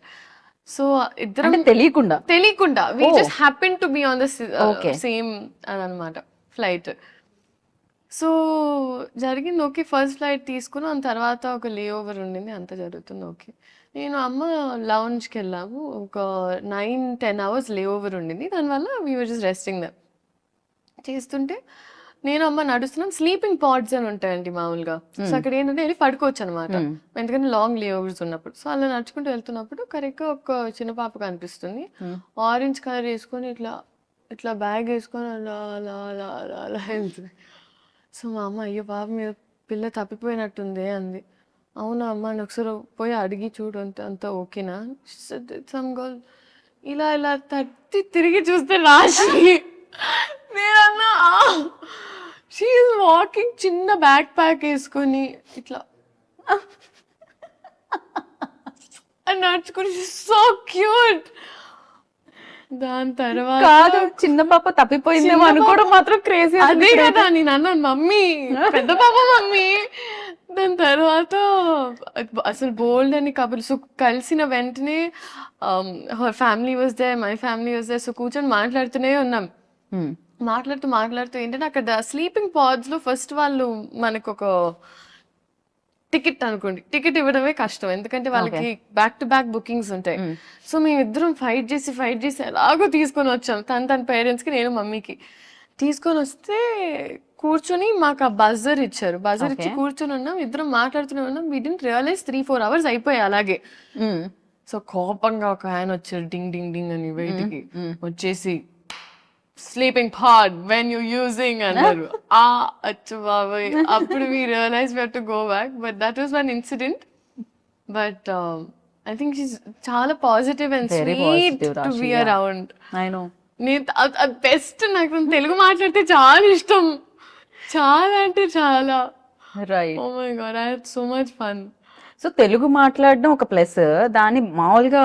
So ఇద్దరం తెలియకుండా we just happen to be on the same అని అనమాట ఫ్లైట్. సో జరిగింది ఓకే, ఫస్ట్ ఫ్లైట్ తీసుకున్నాం. దాని తర్వాత ఒక లే ఓవర్ ఉండింది, అంత జరుగుతుంది ఓకే. నేను అమ్మ లౌంజ్కి వెళ్ళాము, ఒక 9-10 hours లే ఓవర్ ఉండింది. దానివల్ల వీ వర్ జస్ట్ రెస్టింగ్ దమ్ చేస్తుంటే నేను అమ్మ నడుస్తున్నాం. స్లీపింగ్ పాడ్స్ అని ఉంటాయండి మామూలుగా. సో అక్కడ ఏంటంటే వెళ్ళి పడుకోవచ్చు అనమాట, ఎందుకంటే లాంగ్ లే ఓవర్స్ ఉన్నప్పుడు. సో అలా నడుచుకుంటూ వెళ్తున్నప్పుడు కరెక్ట్గా ఒక చిన్న పాప కనిపిస్తుంది, ఆరెంజ్ కలర్ వేసుకొని ఇట్లా బ్యాగ్ వేసుకొని అలా అలా అలా అలా అలా వెళ్తుంది. సో మా అమ్మ అయ్యో పాప మీద పిల్ల తప్పిపోయినట్టుంది అంది. అవునా అమ్మ అని ఒకసారి పోయి అడిగి చూడు అంతా ఓకేనా. సమ్ గర్ల్ ఇలా తట్టి తిరిగి చూస్తే రాశి. నేనన్నా షీ ఈజ్ వాకింగ్, చిన్న బ్యాక్ ప్యాక్ వేసుకొని ఇట్లా నడుచుకుని, సో క్యూట్. దాని తర్వాత చిన్న పాప తప్పిపోయిందేమో అనుకోవడం మాత్రం క్రేజీ. అదే కదా నేను అన్నాను, మమ్మీ పెద్ద పాప మమ్మీ. దాని తర్వాత అసలు బోల్డ్ అని కబుర్లు. సో కలిసిన వెంటనే her family was there, my family was there. So కూర్చొని మాట్లాడుతూనే ఉన్నాం. మాట్లాడుతూ ఏంటంటే అక్కడ స్లీపింగ్ పాడ్స్ లో ఫస్ట్ వాళ్ళు మనకు ఒక టికెట్ అనుకోండి, టికెట్ ఇవ్వడమే కష్టం, ఎందుకంటే వాళ్ళకి బ్యాక్ టు బ్యాక్ బుకింగ్స్ ఉంటాయి. సో మేమిద్దరం ఫైట్ చేసి ఎలాగో తీసుకొని వచ్చాం. తన పేరెంట్స్కి, నేను మమ్మీకి తీసుకొని వస్తే కూర్చొని మాకు ఆ బజర్ ఇచ్చారు. బజర్ ఇచ్చి కూర్చొని ఉన్నాం, ఇద్దరం మాట్లాడుతూనే ఉన్నాం. వీ డిడ్ంట్ రియలైజ్ 3-4 hours అయిపోయాయి అలాగే. సో కోపంగా ఒక ఆయన వచ్చారు, డింగ్ డింగ్ డింగ్ అని బయటికి వచ్చేసి, sleeping pod when you using అన్నారు. అచ్చు బాబాయ్, అప్పుడు we realize we have to go back. But that was one incident. But I think she's చాలా positive and sweet to be around. నేను బెస్ట్, నాకు తెలుగు మాట్లాడితే చాలా ఇష్టం, చాలా అంటే చాలా. Right. Oh my God, I had so much fun. So Telugu మాట్లాడడం ఒక ప్లస్, దాన్ని మామూలుగా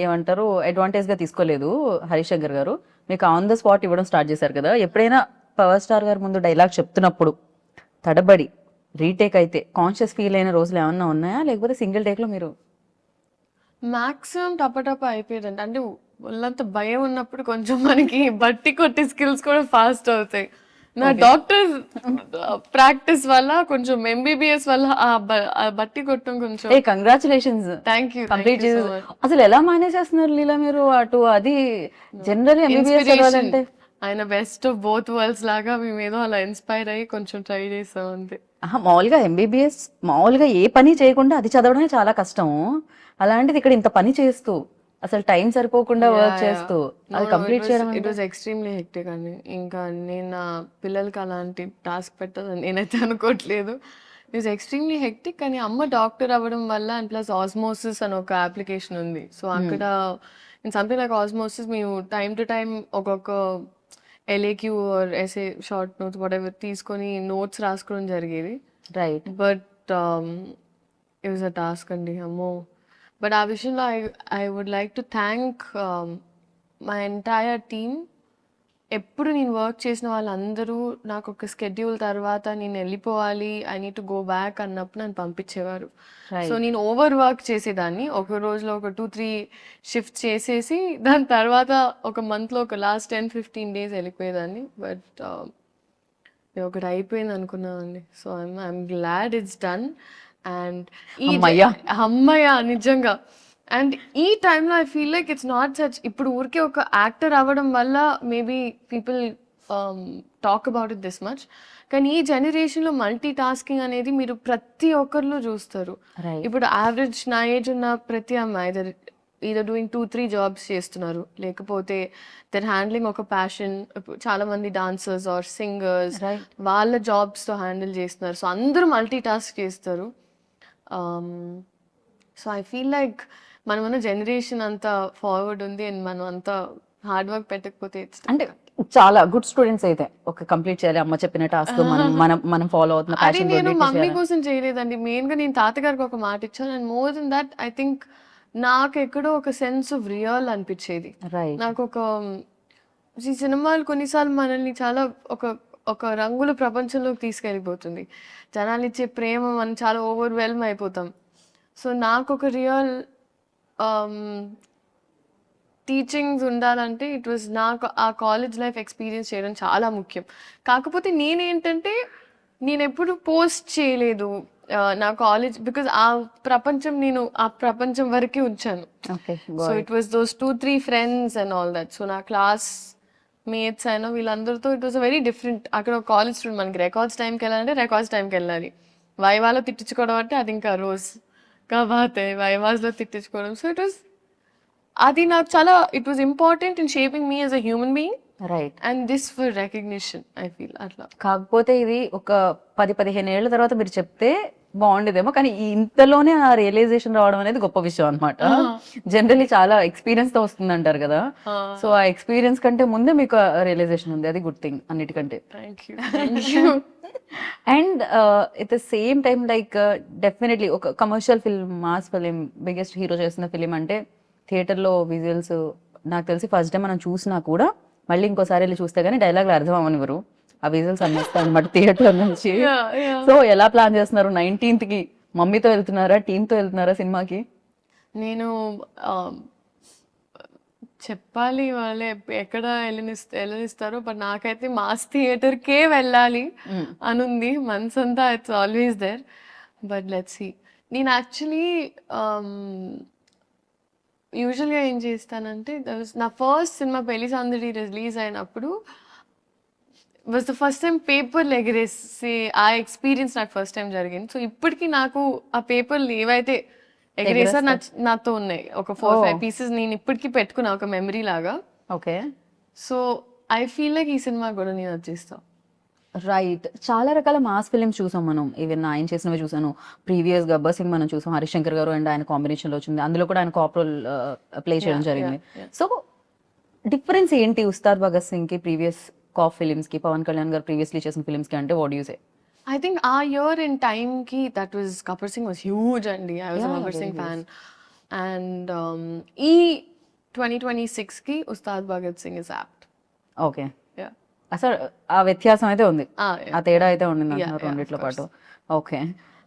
ఏమంటారు అడ్వాంటేజ్ గా తీసుకోలేదు హరిశంకర్ గారు. మీకు ఆన్ ద స్పాట్ ఇవ్వడం స్టార్ట్ చేశారు కదా. ఎప్పుడైనా పవర్ స్టార్ గారు ముందు డైలాగ్ చెప్తున్నప్పుడు తడబడి రీటేక్ అయితే కాన్షియస్ ఫీల్ అయిన రోజులు ఏమన్నా ఉన్నాయా, లేకపోతే సింగిల్ టేక్ లో మీరు? మాక్సిమం టపటప అయిపోయేదండి. అంటే వాళ్ళంత భయం ఉన్నప్పుడు కొంచెం మనకి బట్టి కొట్టే స్కిల్స్ కూడా ఫాస్ట్ అవుతాయి. నా డాక్టర్ ప్రాక్టీస్ వల్ల, కొంచెం MBBS వల్ల ఆ బట్టి కొట్టడం కొంచెం. కంగ్రాచులేషన్స్. Thank you. అసలు ఎలా మేనేజ్ చేస్తున్నారు లీలా మీరు అటు? అది జనరల్ MBBS చదవాలంటే ఆయన బెస్ట్ ఆఫ్ బోత్ వరల్డ్స్ లాగా మేము ఏదో అలా ఇన్స్పైర్ అయ్యి కొంచెం ట్రై చేసాం అంతే. మామూలుగా MBBS మామూలుగా ఏ పని చేయకుండా అది చదవడమే చాలా కష్టం. అలాంటిది ఇక్కడ ఇంత పని చేస్తూ అసలు టైం సరిపోకుండా వర్క్ చేస్తూ అది కంప్లీట్ చేయడం ఇట్ వాజ్ ఎక్స్ట్రీమ్లీ హెక్టిక్ అండి. ఇంకా నేను నా పిల్లలకి అలాంటి టాస్క్ పెట్టాలని నేనైతే అనుకోవట్లేదు. It was extremely hectic. కానీ అమ్మ డాక్టర్ అవ్వడం వల్ల అండ్ ప్లస్ ఆస్మోసిస్ అని ఒక అప్లికేషన్ ఉంది. సో అక్కడ ఇన్ సంథింగ్ లైక్ ఆస్మోసిస్ మేము టైం టు టైం ఒక్కొక్క LAQ or SA short notes whatever తీసుకొని నోట్స్ రాసుకోవడం జరిగేది. Right. But it was a task అండి అమ్మో. బట్ ఆ విషయంలో I would like to thank my entire team. ఎప్పుడు నేను వర్క్ చేసిన వాళ్ళందరూ నాకు ఒక స్కెడ్యూల్ తర్వాత నేను వెళ్ళిపోవాలి, I need to go back అన్నప్పుడు నన్ను పంపించేవారు. సో నేను ఓవర్ వర్క్ చేసేదాన్ని. ఒక రోజులో ఒక 2-3 షిఫ్ట్ చేసేసి దాని తర్వాత ఒక మంత్లో ఒక లాస్ట్ 10-15 డేస్ వెళ్ళిపోయేదాన్ని. బట్ ఒకటి అయిపోయింది అనుకున్నానండి. So I'm glad it's done. And అమ్మయ్య నిజంగా. అండ్ ఈ టైంలో I feel like it's not such, ఇప్పుడు ఊరికే ఒక యాక్టర్ అవ్వడం వల్ల maybe people talk about it this much. కానీ ఈ జనరేషన్లో మల్టీ టాస్కింగ్ అనేది మీరు ప్రతి ఒక్కరిలో చూస్తారు. ఇప్పుడు యావరేజ్ నా ఏజ్ ఉన్న ప్రతి అమ్మాయి ఈదర్ డూయింగ్ 2-3 జాబ్స్ చేస్తున్నారు, లేకపోతే దర్ హ్యాండ్లింగ్ ఒక ప్యాషన్. చాలా మంది డాన్సర్స్ ఆర్ సింగర్స్ వాళ్ళ జాబ్స్తో హ్యాండిల్ చేస్తున్నారు. సో అందరూ మల్టీ టాస్క్ చేస్తారు. సో ఐ ఫీల్ లైక్ మనమన్న జనరేషన్ అంతా ఫార్వర్డ్ ఉంది అండ్ మనం అంతా హార్డ్ వర్క్ పెట్టకపోతే అంటే చాలా గుడ్ స్టూడెంట్స్ అయితే ఒక కంప్లీట్ చేయాలి అమ్మ చెప్పిన టాస్క్ మనం ఫాలో అవుతున్న అది నేను మమ్మీ కోసం చేయలేదండి. మెయిన్ గా నేను తాతగారికి ఒక మాట ఇచ్చాను. And more than that I think నాకు ఎక్కడో ఒక సెన్స్ ఆఫ్ రియల్ అనిపించేది. నాకు ఒక ఈ సినిమాలు కొన్నిసార్లు మనల్ని చాలా ఒక రంగుల ప్రపంచంలోకి తీసుకెళ్ళిపోతుంది. జనాలు ఇచ్చే ప్రేమ మనం చాలా ఓవర్వెల్మ్ అయిపోతాం. సో నాకు ఒక రియల్ టీచింగ్స్ ఉండాలంటే ఇట్ వాజ్ నాకు ఆ కాలేజ్ లైఫ్ ఎక్స్పీరియన్స్ చేయడం చాలా ముఖ్యం. కాకపోతే నేనేంటంటే నేను ఎప్పుడు పోస్ట్ చేయలేదు నా కాలేజ్, బికాజ్ ఆ ప్రపంచం వరకే ఉంచాను. So it was those 2-3 friends and all that. So నా క్లాస్ మేట్స్ అయినా వీళ్ళందరితో ఇట్ వాజ్ వెరీ డిఫరెంట్. అక్కడ ఒక కాలేజ్ స్టూడెంట్, మనకి రికార్డ్స్ టైంకి వెళ్ళాలంటే రికార్డ్స్ టైంకి వెళ్ళాలి. వైవాలో తిట్టించుకోవడం అంటే అది ఇంకా రోజ్ కాబోతే వైవాస్లో తిట్టించుకోవడం. సో అది నాకు చాలా it was important in shaping me as a human being. Right. And this for recognition I feel అట్లా. కాకపోతే ఇది ఒక 10-15 ఏళ్ల తర్వాత మీరు చెప్తే బాగుండేదేమో, కానీ ఇంతలోనే ఆ రియలైజేషన్ రావడం అనేది గొప్ప విషయం అనమాట. జనరల్లీ చాలా ఎక్స్పీరియన్స్ తో వస్తుంది అంటారు కదా. సో ఆ ఎక్స్పీరియన్స్ కంటే ముందే మీకు రియలైజేషన్ ఉంది, అది గుడ్ థింగ్ అన్నిటికంటే. And at the same time like definitely ఒక commercial film, mass film, biggest hero చేసిన ఫిలిం అంటే థియేటర్లో విజువల్స్ నాకు తెలిసి ఫస్ట్ టైం మనం చూసినా కూడా మళ్ళీ ఇంకోసారి వెళ్ళి చూస్తే కానీ డైలాగ్లు అర్థం అవ్వనివ్వరు, ఆ విజువల్స్ అమ్మేస్తాయి అనమాట థియేటర్ నుంచి. సో ఎలా ప్లాన్ చేస్తున్నారు 19th కి? మమ్మీతో వెళ్తున్నారా, టీంతో వెళ్తున్నారా సినిమాకి? నేను చెప్పాలి వాళ్ళే ఎక్కడ వెళ్ళనిస్తారో, బట్ నాకైతే మాస్ థియేటర్కే వెళ్ళాలి అనుంది మనసంతా. It's always there, but let's see. నేను యాక్చువల్లీ యూజువల్గా ఏం చేస్తానంటే, నా ఫస్ట్ సినిమా పెళ్లి సందడి రిలీజ్ అయినప్పుడు వాజ్ ద ఫస్ట్ టైం పేపర్లు ఎగరేసి ఆ ఎక్స్పీరియన్స్ నాకు ఫస్ట్ టైం జరిగింది. సో ఇప్పటికీ నాకు ఆ పేపర్లు ఏవైతే ఎగరేసారు నాతో ఉన్నాయి, ఒక 4-5 పీసెస్ నేను ఇప్పటికీ పెట్టుకున్నా ఒక మెమరీ లాగా. Okay. So I feel like ఈ సినిమా కూడా నేను వచ్చేస్తా. రైట్. చాలా రకాల మాస్ ఫిలిమ్స్ చూసాం మనం. ఈవెన్ ఆయన చేసినవి చూసాను. ప్రీవియస్ గబ్బర్ సింగ్ మనం చూసాం, హరిశంకర్ గారు అండ్ ఆయన కాంబినేషన్ లో వచ్చింది. అందులో కూడా ఆయన కాప్ రోల్ ప్లే చేయడం జరిగింది. సో డిఫరెన్స్ ఏంటి ఉస్తాద్ భగత్ సింగ్ కి ప్రీవియస్ కాప్ ఫిలిమ్స్ కి, పవన్ కళ్యాణ్ గారు ప్రీవియస్లీ చేసిన ఫిలిమ్స్ కి అంటే what you say? I think our year in time ki that was Gabbar Singh was huge andi. I was a Gabbar Singh fan. And 2026 ki Ustad Bhagat Singh is apt. Okay. Yeah. అసలు ఆ వ్యత్యాసం అయితే ఉంది, ఆ తేడా అయితే ఉండింది అంటున్నారు రెండిట్లో పాటు. ఓకే.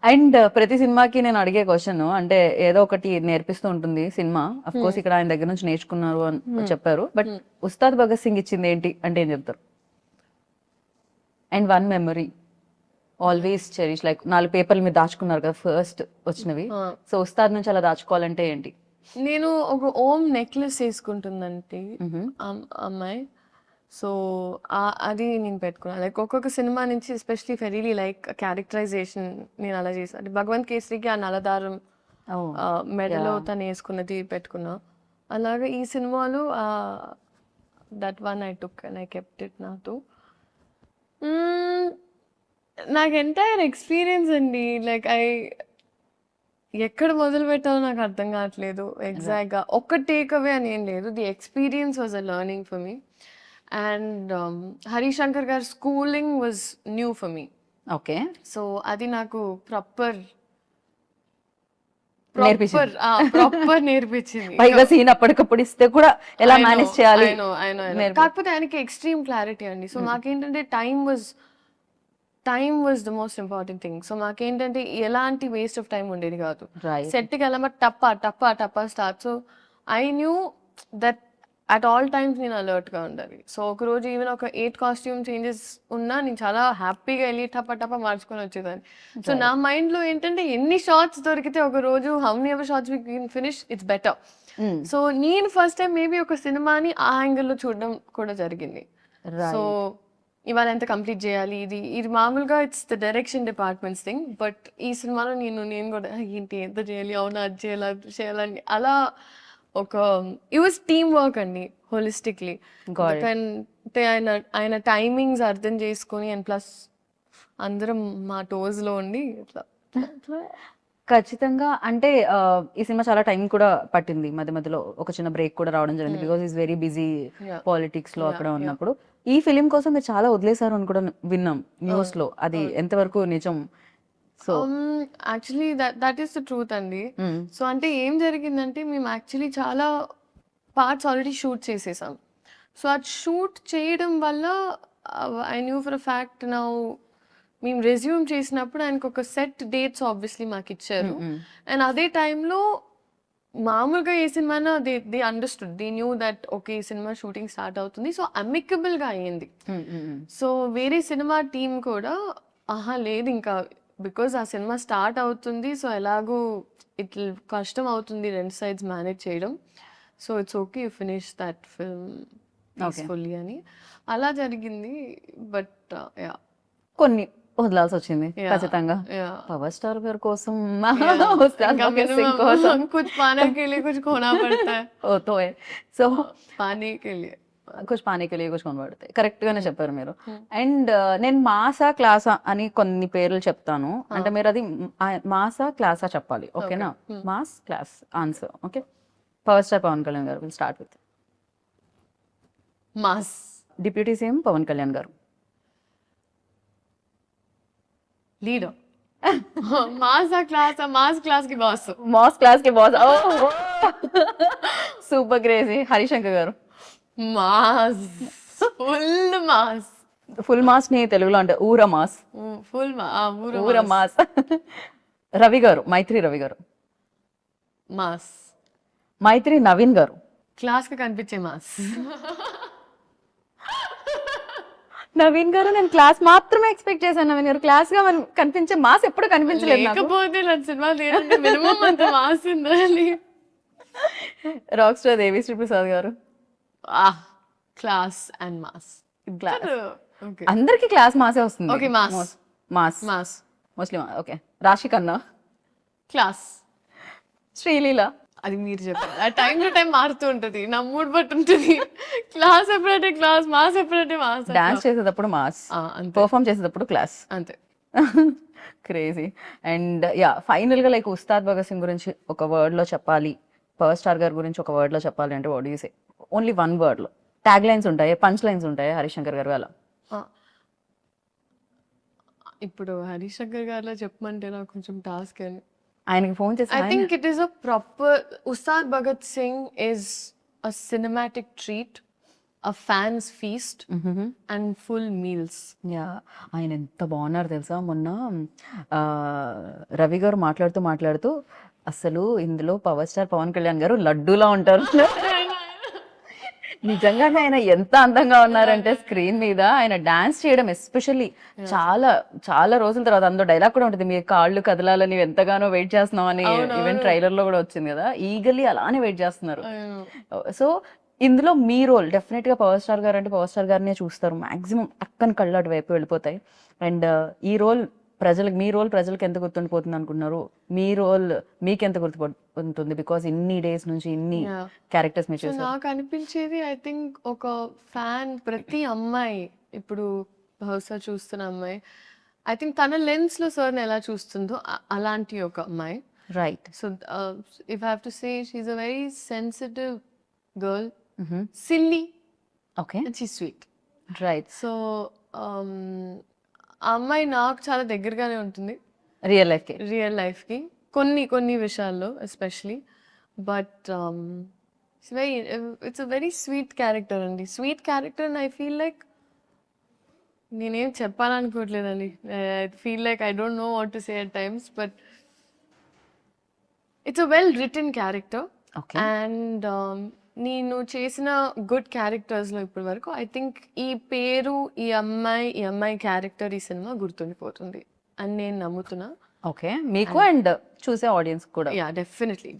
అండ్ ప్రతి సినిమాకి నేను అడిగే క్వశ్చన్, అంటే ఏదో ఒకటి నేర్పిస్తూ ఉంటుంది సినిమా. అఫ్ కోర్స్ ఇక్కడ ఆయన దగ్గర నుంచి నేర్చుకున్నారు అని చెప్పారు, బట్ ఉస్తాద్ భగత్ సింగ్ ఇచ్చింది ఏంటి అంటే ఏం చెప్తారు? And one memory always cherish, like 4 పేపర్లు మీరు దాచుకున్నారు కదా ఫస్ట్ వచ్చినవి. సో ఉస్తాద్ నుంచి అలా దాచుకోవాలంటే ఏంటి? నేను ఒక ఓం నెక్లెస్ వేసుకుంటుందంటే అమ్మాయి. సో అది నేను పెట్టుకున్నాను. లైక్ ఒక్కొక్క సినిమా నుంచి ఎస్పెషలీ ఫెరీలీ లైక్ క్యారెక్టరైజేషన్ నేను అలా చేశాను. భగవంత్ కేసరికి ఆ నలదారం మెడలో తను వేసుకున్నది పెట్టుకున్నా. అలాగే ఈ సినిమాలో that one I took and I kept it నాతో. నాకు ఎంటైర్ ఎక్స్పీరియన్స్ అండి, లైక్ ఎక్కడ మొదలు పెట్టాలో నాకు అర్థం కావట్లేదు ఎగ్జాక్ట్గా. ఒక్క టేక్ అవే అని ఏం లేదు, the experience was a learning for me. And Harishankar గారి schooling was new for me. Okay. So అది నాకు ప్రాపర్ నేర్పించింది. పైగా సీన్ అప్పటికప్పుడు ఇస్తే కూడా ఎలా మేనేజ్ చేయాలి. కాకపోతే ఆయనకి ఎక్స్ట్రీమ్ క్లారిటీ అండి. సో నాకేంటంటే time was the most important thing. So మాకేంటంటే ఎలాంటి వేస్ట్ ఆఫ్ టైం ఉండేది కాదు. సెట్కి వెళ్ళమా టప్ప start. So I knew that at all times నేను అలర్ట్గా ఉండాలి. సో ఒకరోజు ఈవెన్ ఒక 8 కాస్ట్యూమ్ చేంజెస్ ఉన్నా నేను చాలా హ్యాపీగా వెళ్ళి టప్ప మార్చుకొని వచ్చేదాన్ని. సో నా మైండ్లో ఏంటంటే ఎన్ని షార్ట్స్ దొరికితే ఒక రోజు how many ever shorts we can finish it's better. So నేను ఫస్ట్ టైం మేబీ ఒక సినిమాని ఆ యాంగిల్లో చూడడం కూడా జరిగింది. సో ఇవాళ ఎంత కంప్లీట్ చేయాలి, ఇది మామూలుగా it's the direction departments thing. But ఈ సినిమాలో నేను కూడా ఏంటి ఎంత చేయాలి, అవునా అది చేయాలని అలా ఒక ఇట్ వాజ్ టీమ్ వర్క్ అండి హోలిస్టిక్లీ. అంటే ఆయన టైమింగ్స్ అర్థం చేసుకొని అండ్ ప్లస్ అందరం మా టోస్లో ఉండి ఇట్లా. ఖచ్చితంగా. అంటే ఈ సినిమా చాలా టైం కూడా పట్టింది, మధ్య మధ్యలో ఒక చిన్న బ్రేక్ కూడా రావడం జరిగింది because is very busy politics లో అక్కడ ఉన్నప్పుడు. ఈ ఫిలిం కోసం మీరు చాలా వదిలేశారు అని కూడా విన్నాం న్యూస్ లో, అది ఎంతవరకు నిజం? So actually that is the truth అండి. సో అంటే ఏం జరిగిందంటే మేము యాక్చువల్లీ చాలా పార్ట్స్ ఆల్రెడీ షూట్ చేసేసాం. సో అది షూట్ చేయడం వల్ల I knew for a fact now మేము రెజ్యూమ్ చేసినప్పుడు ఆయనకు ఒక సెట్ డేట్స్ ఆబ్వియస్లీ మాకు ఇచ్చారు. అండ్ అదే టైంలో మామూలుగా ఏ సినిమా they understood, they knew that okay ఈ సినిమా షూటింగ్ స్టార్ట్ అవుతుంది. సో అమికబుల్గా అయ్యింది. సో వేరే సినిమా టీం కూడా లేదు ఇంకా బికాజ్ ఆ సినిమా స్టార్ట్ అవుతుంది, సో ఎలాగో ఇట్లా కష్టం అవుతుంది రెండు సైడ్స్ మేనేజ్ చేయడం. So it's okay you finish that film peacefully అని అలా జరిగింది. బట్ కొన్ని వదలాల్సి వచ్చింది ఖచ్చితంగా పవర్ స్టార్ గారి కోసం. कुछ पाने के लिए कुछ खोना पड़ता है. तो है. సో पाने के लिए కుछ పానీ కే లియే కుछ खोना पड़ता है. కరెక్ట్ గానే చెప్పారు మీరు. అండ్ నేను మాసా క్లాసా అని కొన్ని పేర్లు చెప్తాను, అంటే మీరు అది మాసా క్లాసా చెప్పాలి, ఓకేనా? Mass class answer. Okay. Power star Pawan Kalyan గారు, will start with mass. Deputy CM Pawan Kalyan గారు. लीडर. मास क्लास की बॉस. మాస్ క్లాస్ కి బాస్. Super crazy. హరిశంకర్ గారు. మాస్. ఫుల్ మాస్ ని తెలుగులో అంటే ఊర మాస్. ఊర మాస్. రవి గారు, మైత్రి రవి గారు. మాస్. మైత్రి నవీన్ గారు. క్లాస్ కి కనిపించే మాస్. నవీన్ గారు, నేను క్లాస్ మాత్రమే ఎక్స్పెక్ట్ చేశాను. నవీన్ గారు క్లాస్ గా కనిపించే మాస్ ఎప్పుడు కనిపించలేదు. రాక్ స్టార్ దేవి శ్రీ ప్రసాద్ గారు. Class and mass. అందరికి క్లాస్ మాసే వస్తుంది. Okay mass. Mass mass mostly. Okay. రాశి ఖన్నా. క్లాస్. శ్రీలీల. అది మీరు చెప్పారు, ఆ టైం టు టైం మారుతూ ఉంటది, నా మూడ్ బట్టి ఉంటుంది. క్లాస్ ఎప్పుడంటే క్లాస్, మాస్ ఎప్పుడంటే మాస్. డాన్స్ చేసేటప్పుడు మాస్, పర్ఫామ్ చేసేటప్పుడు క్లాస్, అంతే. క్రేజీ. అండ్ యా, ఫైనల్ గా లైక్ ఉస్తాద్ భగత్ సింగ్ గురించి ఒక వర్డ్ లో చెప్పాలి, పవర్ స్టార్ గారి గురించి ఒక వర్డ్ లో చెప్పాలి అంటే what do you say? Only one word లో. ట్యాగ్ లైన్స్ ఉంటాయి, పంచ్ లైన్స్ ఉంటాయి హరిశంకర్ గారు అలా. ఇప్పుడు హరిశంకర్ గారిలో చెప్పమంటే నాకు కొంచెం టాస్క్ అని. ఆయనకి ఫోన్ చేసి I think it is a proper Ustad Bhagat Singh is a cinematic treat, a fan's feast and full meals. Yeah, ఆయన ఎంత బాగున్నారు తెలుసా. మొన్న రవి గారు మాట్లాడుతూ అసలు ఇందులో పవర్ స్టార్ పవన్ కళ్యాణ్ గారు లడ్డూలా ఉంటారు. నిజంగానే ఆయన ఎంత అందంగా ఉన్నారంటే స్క్రీన్ మీద ఆయన డాన్స్ చేయడం ఎస్పెషల్లీ చాలా చాలా రోజుల తర్వాత. అందులో డైలాగ్ కూడా ఉంటుంది, మీ కాళ్ళు కదలాలని ఎంతగానో వెయిట్ చేస్తున్నాం అని. ఈవెన్ ట్రైలర్ లో కూడా వచ్చింది కదా, ఈగల్లీ అలానే వెయిట్ చేస్తున్నారు. సో ఇందులో మీ రోల్ డెఫినెట్ గా పవర్ స్టార్ గారు అంటే పవర్ స్టార్ గారినే చూస్తారు మాక్సిమం, అక్కని కళ్ళు అటు వైపు వెళ్ళిపోతాయి. అండ్ ఈ రోల్ ప్రజలకు మీ రోల్ ప్రజలకు ఎంత గుర్తుండిపోతుంది అనుకుంటున్నారు? మీ రోల్ మీకు ఎంత గుర్తుపోతుంది? బికాస్ ఇన్ని డేస్ నుంచి ఇన్ని క్యారెక్టర్స్ మీరు సో చూసారు. నాకు అనిపించేది ఐ థింక్ ఒక ఫ్యాన్ ప్రతి అమ్మాయి ఇప్పుడు బహుశా చూస్తున్న అమ్మాయి ఐ థింక్ తన లెన్స్ లో సార్ని ఎలా చూస్తుందో అలాంటి ఒక అమ్మాయి. Right. So if I have to say she's a very sensitive girl, silly okay. And she sweet. Right. So ఆ అమ్మాయి నాకు చాలా దగ్గరగానే ఉంటుంది రియల్ లైఫ్ కి. రియల్ లైఫ్కి కొన్ని విషయాల్లో especially. But it's a very sweet character అండి. Sweet character and I feel like నేనేం చెప్పాలనుకోవట్లేదండి. I feel like I don't know what to say at times, but it's a well written character. Okay. And నేను చేసిన గుడ్ క్యారెక్టర్స్లో ఇప్పటి వరకు ఐ థింక్ ఈ పేరు, ఈ అమ్మాయి క్యారెక్టర్ ఈ సినిమా గుర్తుండిపోతుంది అని నేను నమ్ముతున్నా. ఓకే. మీకు అండ్ చూసే ఆడియన్స్ కూడా. Yeah, definitely.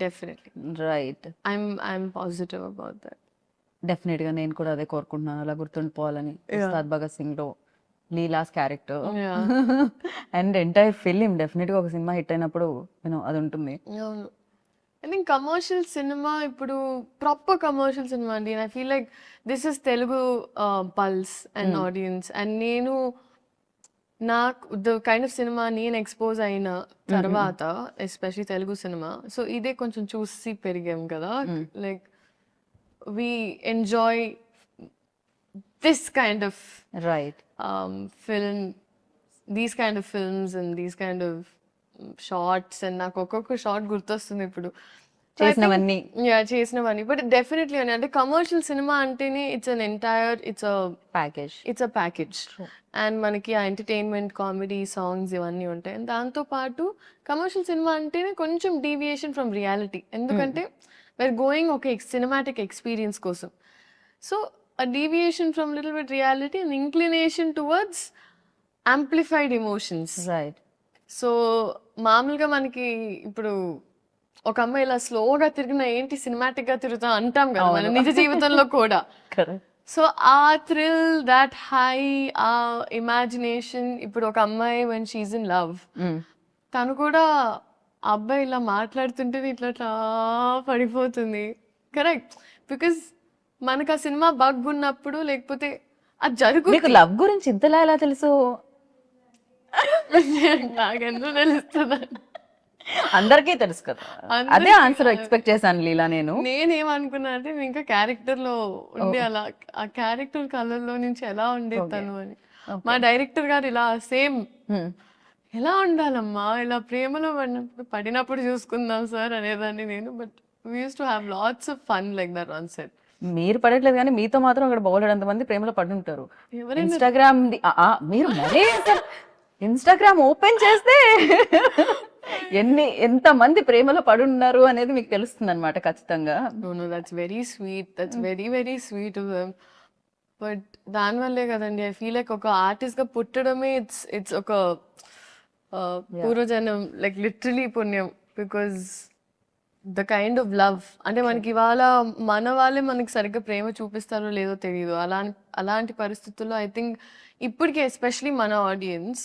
Right. I'm positive about that. Definite గా నేను కూడా అదే కోరుకుంటున్నాను, అలా గుర్తుండిపోవాలని. ఉస్తాద్ భగత్ సింగ్ లో Leela's character and entire film definite గా ఒక సినిమా హిట్ అయినప్పుడు అది ఉంటుంది. అవును. ఐ థింక్ కమర్షియల్ సినిమా ఇప్పుడు ప్రాపర్ కమర్షియల్ సినిమా అండి. I feel like this is Telugu pulse and audience. And నేను నాకు ద కైండ్ ఆఫ్ సినిమా నేను ఎక్స్పోజ్ అయిన తర్వాత ఎస్పెషలీ తెలుగు సినిమా, సో ఇదే కొంచెం చూసి పెరిగాం కదా. Like we enjoy this kind of right film, these kind of films and these kind of shorts. And నాకు ఒక్కొక్క షార్ట్ గుర్తొస్తుంది ఇప్పుడు చేసినవన్నీ. చేసినవన్నీ. బట్ డెఫినెట్లీ అని అంటే కమర్షియల్ సినిమా అంటేనే ఇట్స్ అ ప్యాకేజ్. అండ్ మనకి ఆ ఎంటర్టైన్మెంట్, కామెడీ, సాంగ్స్ ఇవన్నీ ఉంటాయి. అండ్ దాంతో పాటు కమర్షియల్ సినిమా అంటేనే కొంచెం డీవియేషన్ ఫ్రమ్ రియాలిటీ, ఎందుకంటే we're going ఒక సినిమాటిక్ ఎక్స్పీరియన్స్ కోసం. So a deviation from little bit reality and inclination towards amplified emotions. Right. So మామూలుగా మనకి ఇప్పుడు ఒక అమ్మాయి ఇలా స్లోగా తిరిగినా ఏంటి సినిమాటిక్ గా తిరుగుతాం అంటాం కదా మన నిజ జీవితంలో కూడా. సో ఆ థ్రిల్, దాట్ హై, ఆ ఇమాజినేషన్. ఇప్పుడు ఒక అమ్మాయి వెన్ షీఈ్ ఇన్ లవ్, తను కూడా ఆ అబ్బాయి ఇలా మాట్లాడుతుంటే ఇట్లా పడిపోతుంది. కరెక్ట్. బికాస్ మనకు ఆ సినిమా బగ్ ఉన్నప్పుడు, లేకపోతే అది జరుగుతుంది. లవ్ గురించి ఇంతలా ఎలా తెలుసు? నాకెందుకు తెలుస్తుంది? అందరికీ తెలుసు కదా. అదే ఆన్సర్ ఎక్స్పెక్ట్ చేశాను లీలా. నేనేమనుకున్నా అంటే ఇంకా క్యారెక్టర్ లో ఉండి అలా ఆ క్యారెక్టర్ కలర్ లో నుంచి ఎలా ఉండేది తను అని. మా డైరెక్టర్ గారు ఇలా సేమ్ ఎలా ఉండాలమ్మా, ఇలా ప్రేమలో పడినప్పుడు చూసుకుందాం సార్ అనేదాన్ని నేను. But we use to have lots of fun like that on set. మీరు పడట్లేదు కానీ మీతో మాత్రం అక్కడ బౌలెడంత మంది ప్రేమలో పడి ఉంటారు. ఇన్స్టాగ్రామ్ మీరు మరీ ఇన్స్టాగ్రామ్ ఓపెన్ చేస్తే ఎంత మంది ప్రేమలో పడి ఉన్నారు అనేది మీకు తెలుస్తుంది అనమాట ఖచ్చితంగా. That's very sweet, that's very very sweet. But దానివల్లే కదండి ఐ ఫీల్ లైక్ ఒక ఆర్టిస్ట్ గా పుట్టడమే ఇట్స్ ఒక పూర్వజన్మ, లైక్ లిటరలీ పుణ్యం. Because the kind of love అంటే మనకి ఇవాళ మన వాళ్ళే మనకి సరిగ్గా ప్రేమ చూపిస్తారో లేదో తెలియదు. అలాంటి పరిస్థితుల్లో ఐ థింక్ ఇప్పటికే ఎస్పెషలీ మన ఆడియన్స్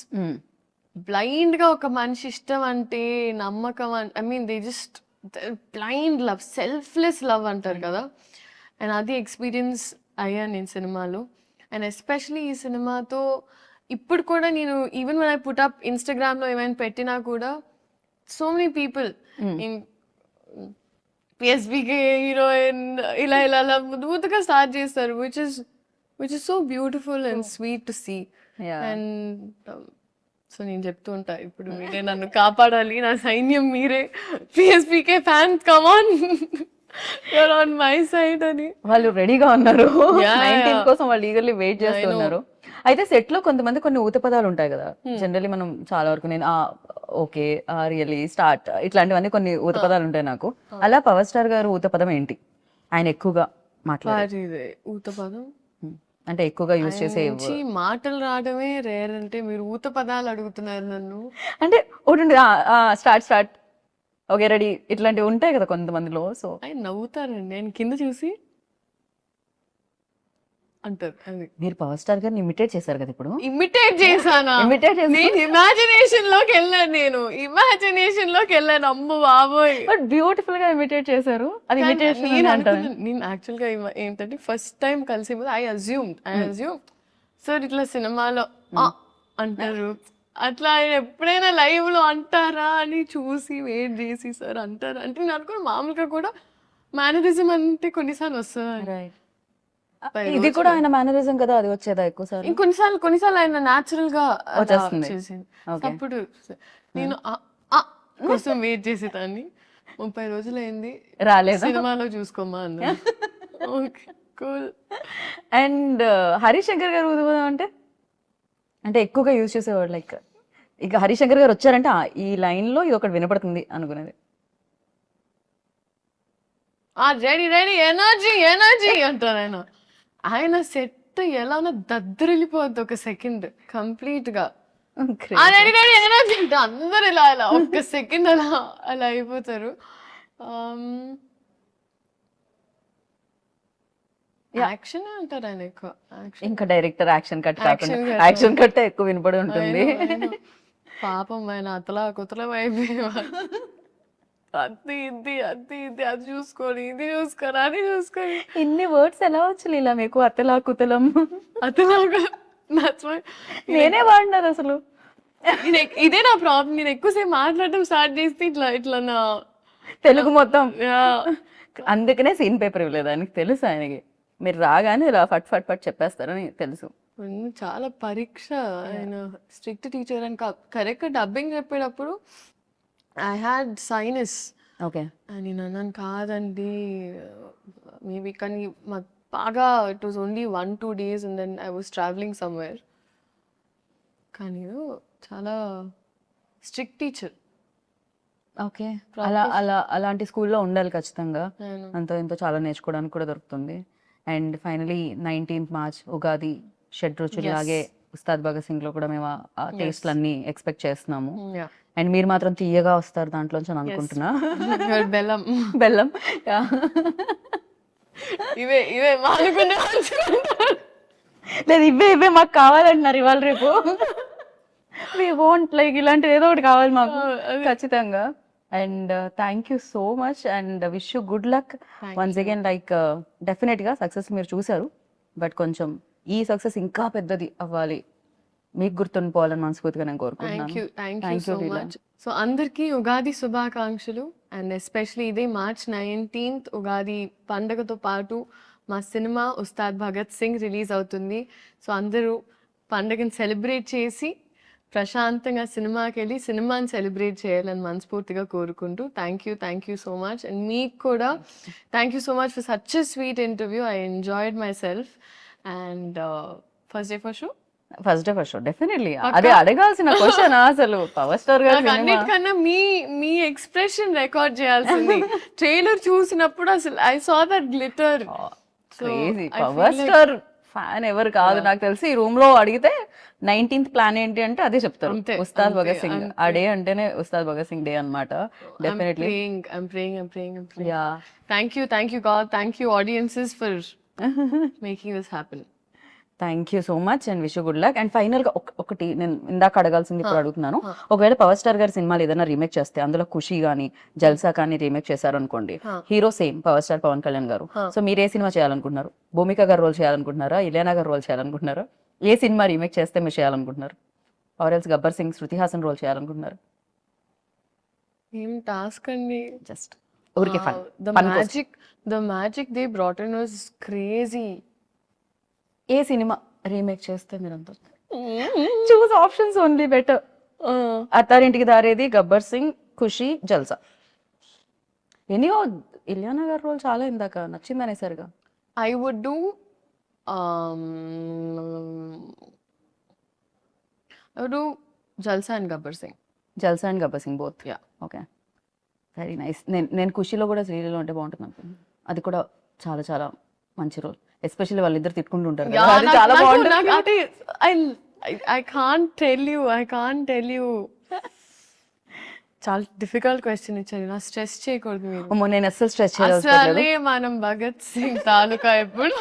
బ్లైండ్ గా ఒక మనిషి ఇష్టం అంటే నమ్మకం, I mean they just blind love, selfless love అంటారు కదా. అండ్ అది ఎక్స్పీరియన్స్ అయ్యాను నేను సినిమాలో. అండ్ ఎస్పెషలీ ఈ సినిమాతో ఇప్పుడు కూడా నేను even when I put up Instagram లో ఏమైనా పెట్టినా కూడా so many people in PSBK heroine ఇలా ముద్దుగా స్టార్ట్ చేస్తారు, which is so beautiful and sweet to see. And so నేను చెప్తూ ఉంటా ఇప్పుడు మీరే నన్ను కాపాడాలి, నా సైన్యం మీరే, PSBK fans come on, you're on my side అని. వాళ్ళు రెడీగా ఉన్నారు 19 కోసం, వాళ్ళు ఈగర్లీ వెయిట్ చేస్తున్నారు. అయితే సెట్ లో కొంతమంది కొన్ని ఊత పదాలు ఉంటాయి కదా జనరల్లీ, మనం చాలా వరకు నేను ఓకే రియల్లీ స్టార్ట్ ఇట్లాంటివన్నీ కొన్ని ఊత పదాలు ఉంటాయి నాకు. అలా పవర్ స్టార్ గారు ఊత పదం ఏంటి ఆయన ఎక్కువగా మాట్లాడే ఊత పదం అంటే ఎక్కువగా యూజ్ చేసే మాటలు రావడమే రేర్. అంటే మీరు ఊత పదాలు అడుగుతున్నారు నన్ను అంటే ఒకటి స్టార్ట్ ఓకే రెడీ ఇట్లాంటివి ఉంటాయి కదా కొంతమందిలో. సో ఆయన నవ్వుతారండి, ఆయన కింద చూసి అంటారు. అది మీరు పవర్ స్టార్ గారిని ఇమిటేట్ చేశారు కదా ఇప్పుడు. ఇమిటేట్ చేశానా? ఇమిటేట్ చేసి నేను ఇమాజినేషన్ లోకి వెళ్ళాను. అమ్మ బాబోయ్, బట్ బ్యూటిఫుల్ గా ఇమిటేట్ చేశారు. అది ఇమిటేషన్ అంటారు. నేను యాక్చువల్ గా ఏంటంటే ఫస్ట్ టైం కలిసి ఐ అజ్యూమ్ సార్ ఇట్లా సినిమాలో అంటారు, అట్లా ఆయన ఎప్పుడైనా లైవ్ లో అంటారా అని చూసి వెయిట్ చేసి సార్ అంటారా అంటే నేను అనుకున్న మామూలుగా కూడా మేనరిజం అంటే కొన్నిసార్లు వస్తుంది. రైట్. ఇది కూడా ఆయన మేనరిజం కదా, అది వచ్చేదా ఎక్కువ సార్? కొన్నిసార్లు ఆయన న్యాచురల్ గా వచ్చేస్తుంది. చేసింది. అప్పుడు నేను కోసం వెయిట్ చేసేదాన్ని. 30 రోజులైంది రాలేదు, సినిమాలో చూసుకోమా అన్న. Okay cool. అండ్ హరిశంకర్ గారు అంటే ఎక్కువగా యూజ్ చేసేవాడు, లైక్ ఇక హరిశంకర్ గారు వచ్చారంటే ఈ లైన్ లో ఇది ఒకటి వినపడుతుంది అనుకునేది. రెడీ రెడీ ఎనర్జీ అంటారు ఆయన. ఆయన సెట్ ఎలా ఉన్నా దద్దరిల్లిపోద్ది ఒక సెకండ్ కంప్లీట్ గా. రెడీ రెడీ ఎనర్జీ అంటే అందరు ఇలా ఒక్క సెకండ్ అలా అయిపోతారు. యాక్షన్ అంటారు ఆయన ఎక్కువ. ఇంకా డైరెక్టర్ యాక్షన్ కట్ కాకుండా యాక్షన్ కట్ ఎక్కువ వినపడి ఉంటుంది. పాపం ఆయన అతలా కుతలం అయిపోయేవారు. అది ఇది అది చూసుకొని ఇది చూసుకొని అది చూసుకొని. ఇన్ని వర్డ్స్ ఎలా వచ్చు ఇలా మీకు? అతలా కుతలం నేనే వాడినారు అసలు. ఇదే నా ప్రాబ్లం. నేను ఎక్కువసేపు మాట్లాడటం స్టార్ట్ చేస్తే ఇట్లా నా తెలుగు మొత్తం. అందుకనే సీన్ పేపర్ ఇవ్వలేదు ఆయనకి తెలుసు. ఆయనకి మీరు రాగానే ఇలా ఫట్ ఫట్ ఫట్ చెప్పేస్తారని తెలుసు. చాలా పరీక్ష. ఆయన స్ట్రిక్ట్ టీచర్ అని. కరెక్ట్ డబ్బింగ్ చెప్పేటప్పుడు ఐ హ్యాడ్ సైనస్. ఓకే. నేను అన్నాను కాదండి మేబీ, కానీ మాకు బాగా it was only 1-2 days and then I was travelling somewhere. కానీ చాలా స్ట్రిక్ట్ టీచర్. ఓకే. అలాంటి స్కూల్లో ఉండాలి ఖచ్చితంగా. అంతో ఎంతో చాలా నేర్చుకోవడానికి కూడా దొరుకుతుంది. And finally 19th March Ugadi, షడ్ రుచులాగే ఉస్తాద్ భగత్ సింగ్ లో కూడా మేము ఆ టేస్ట్లన్నీ ఎక్స్పెక్ట్ చేస్తున్నాము. అండ్ మీరు మాత్రం తీయగా వస్తారు దాంట్లోంచి అని అనుకుంటున్నా. బెల్లం ఇవే లేదు, ఇవే మాకు కావాలంటున్నారు ఇవాళ రేపు. వి వాంట్ లైక్ ఇలాంటిది ఏదో ఒకటి కావాలి మాకు ఖచ్చితంగా. And thank you so much and wish you good luck once again. Like definite గా సక్సెస్ మీరు చూసారు, బట్ కొంచెం ఈ సక్సెస్ ఇంకా పెద్దది అవ్వాలి, మీకు గుర్తుండిపోవాలని మనస్ఫూర్తిగా నేను కోరుకుంటున్నాను. సో అందరికీ ఉగాది శుభాకాంక్షలు. అండ్ ఎస్పెషలీ ఇదే March 19th ఉగాది పండగతో పాటు మా సినిమా ఉస్తాద్ భగత్ సింగ్ రిలీజ్ అవుతుంది. సో అందరూ పండగని సెలబ్రేట్ చేసి ప్రశాంతంగా సినిమాకి వెళ్ళి సినిమాని సెలబ్రేట్ చేయాలని మనస్ఫూర్తిగా కోరుకుంటూ thank you so much. And మీకు కూడా thank you so much for such a sweet interview. I enjoyed my self. And first day for show definitely అదే అడగాల్సిన క్వశ్చన్ అసలు. పవర్ స్టార్ గారు అన్నిటికన్నా మీ ఎక్స్ప్రెషన్ రికార్డ్ చేయాల్సింది. ట్రైలర్ చూసినప్పుడు అసలు I saw that glitter. Crazy. Power star fan ఎవరు కాదు నాకు తెలిసి. ఈ రూమ్ లో అడిగితే 19th ప్లాన్ ఏంటి అంటే అదే చెప్తారు, ఉస్తాద్ భగత్ సింగ్. ఆ డే అంటేనే ఉస్తాద్ భగత్ సింగ్ డే అన్నమాట. Definitely. I'm praying. Yeah. Thank you God. Thank you audiences for making this happen. Thank you so much and wish you good luck. And final గా ఒకటి నేను ఇందాక అడగాల్సింది ఇప్పుడు అడుగుతున్నాను. ఒకవేళ పవర్ స్టార్ గారి సినిమాలు ఏదైనా రీమేక్ చేస్తే, అందులో ఖుషి గానీ జల్సా కానీ రీమేక్ చేశారు అనుకోండి, hero same power star Pawan Kalyan గారు. సో మీరు ఏ సినిమా చేయాలనుకుంటున్నారు? భూమిక గారు రోల్ చేయాలనుకుంటున్నారా? ఇలియానా గారు రోల్ చేయాలనుకుంటున్నారా? ఏ సినిమా రీమేక్ చేస్తే మీరు చేయాలనుకుంటున్నారు? Or else Gabbar Singh, Shruti Haasan role చేయాలనుకుంటున్నారు? ఏం టాస్క్ అండి, జస్ట్ ఊరికే fun. The magic they brought in was crazy. ఏ సినిమా రీమేక్ చేస్తే మీరంతా choose options only better. Attarintiki Daredi, Gabbar Singh, ఖుషి, జల్సా. ఎనీయో ఇలియానా గారి రోల్ చాలా ఇందాక నచ్చింది అనేసరిగా. I would do Jalsa and Gabbar Singh both. Yeah, okay, very nice. నేను ఖుషిలో కూడా శ్రీలీలో ఉంటే బాగుంటుంది అనుకుంటున్నాను. అది కూడా చాలా చాలా మంచి రోల్. ఎస్పెషల్లీ వాళ్ళిద్దరు తిట్టుకుంటూ ఉంటారు కదా, అది చాలా బాగుంటుంది. I can't tell you. చాలా డిఫికల్ట్ క్వశ్చన్ ఇచ్చారు. నా స్ట్రెస్ చేయకూడదు మీరు. నేను అస్సలు స్ట్రెస్ చేయలేదు. మనం భగత్ సింగ్ తాలూకా ఎప్పుడు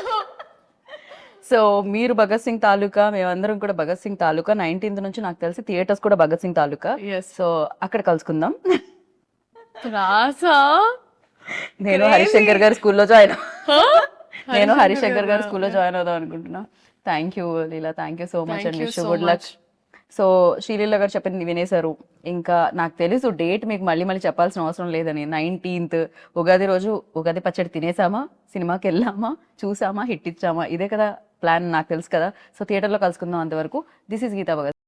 సో మీరు భగత్ సింగ్ తాలూకా, మేమందరం కూడా భగత్ సింగ్ తాలూకా. 19th నుంచి నాకు తెలిసి థియేటర్స్ కూడా భగత్ సింగ్ తాలూకా. సో అక్కడ కలుసుకుందాం. రాసా నేను హరిశంకర్ గారి స్కూల్లో జాయిన్ అవుదాం అనుకుంటున్నా. Thank you Leela, thank you so much and wish good luck. So Sreeleela గారు చెప్పింది వినేశారు. ఇంకా నాకు తెలుసు డేట్ మీకు మళ్ళీ మళ్ళీ చెప్పాల్సిన అవసరం లేదని. 19th ఉగాది రోజు ఉగాది పచ్చడి తినేసామా, సినిమాకి వెళ్ళామా, చూసామా, హిట్ ఇచ్చామా, ఇదే కదా ప్లాన్, నాకు తెలుసు కదా. సో థియేటర్లో కలుసుకుందాం. అంతవరకు దిస్ ఈస్ గీతా భగత్.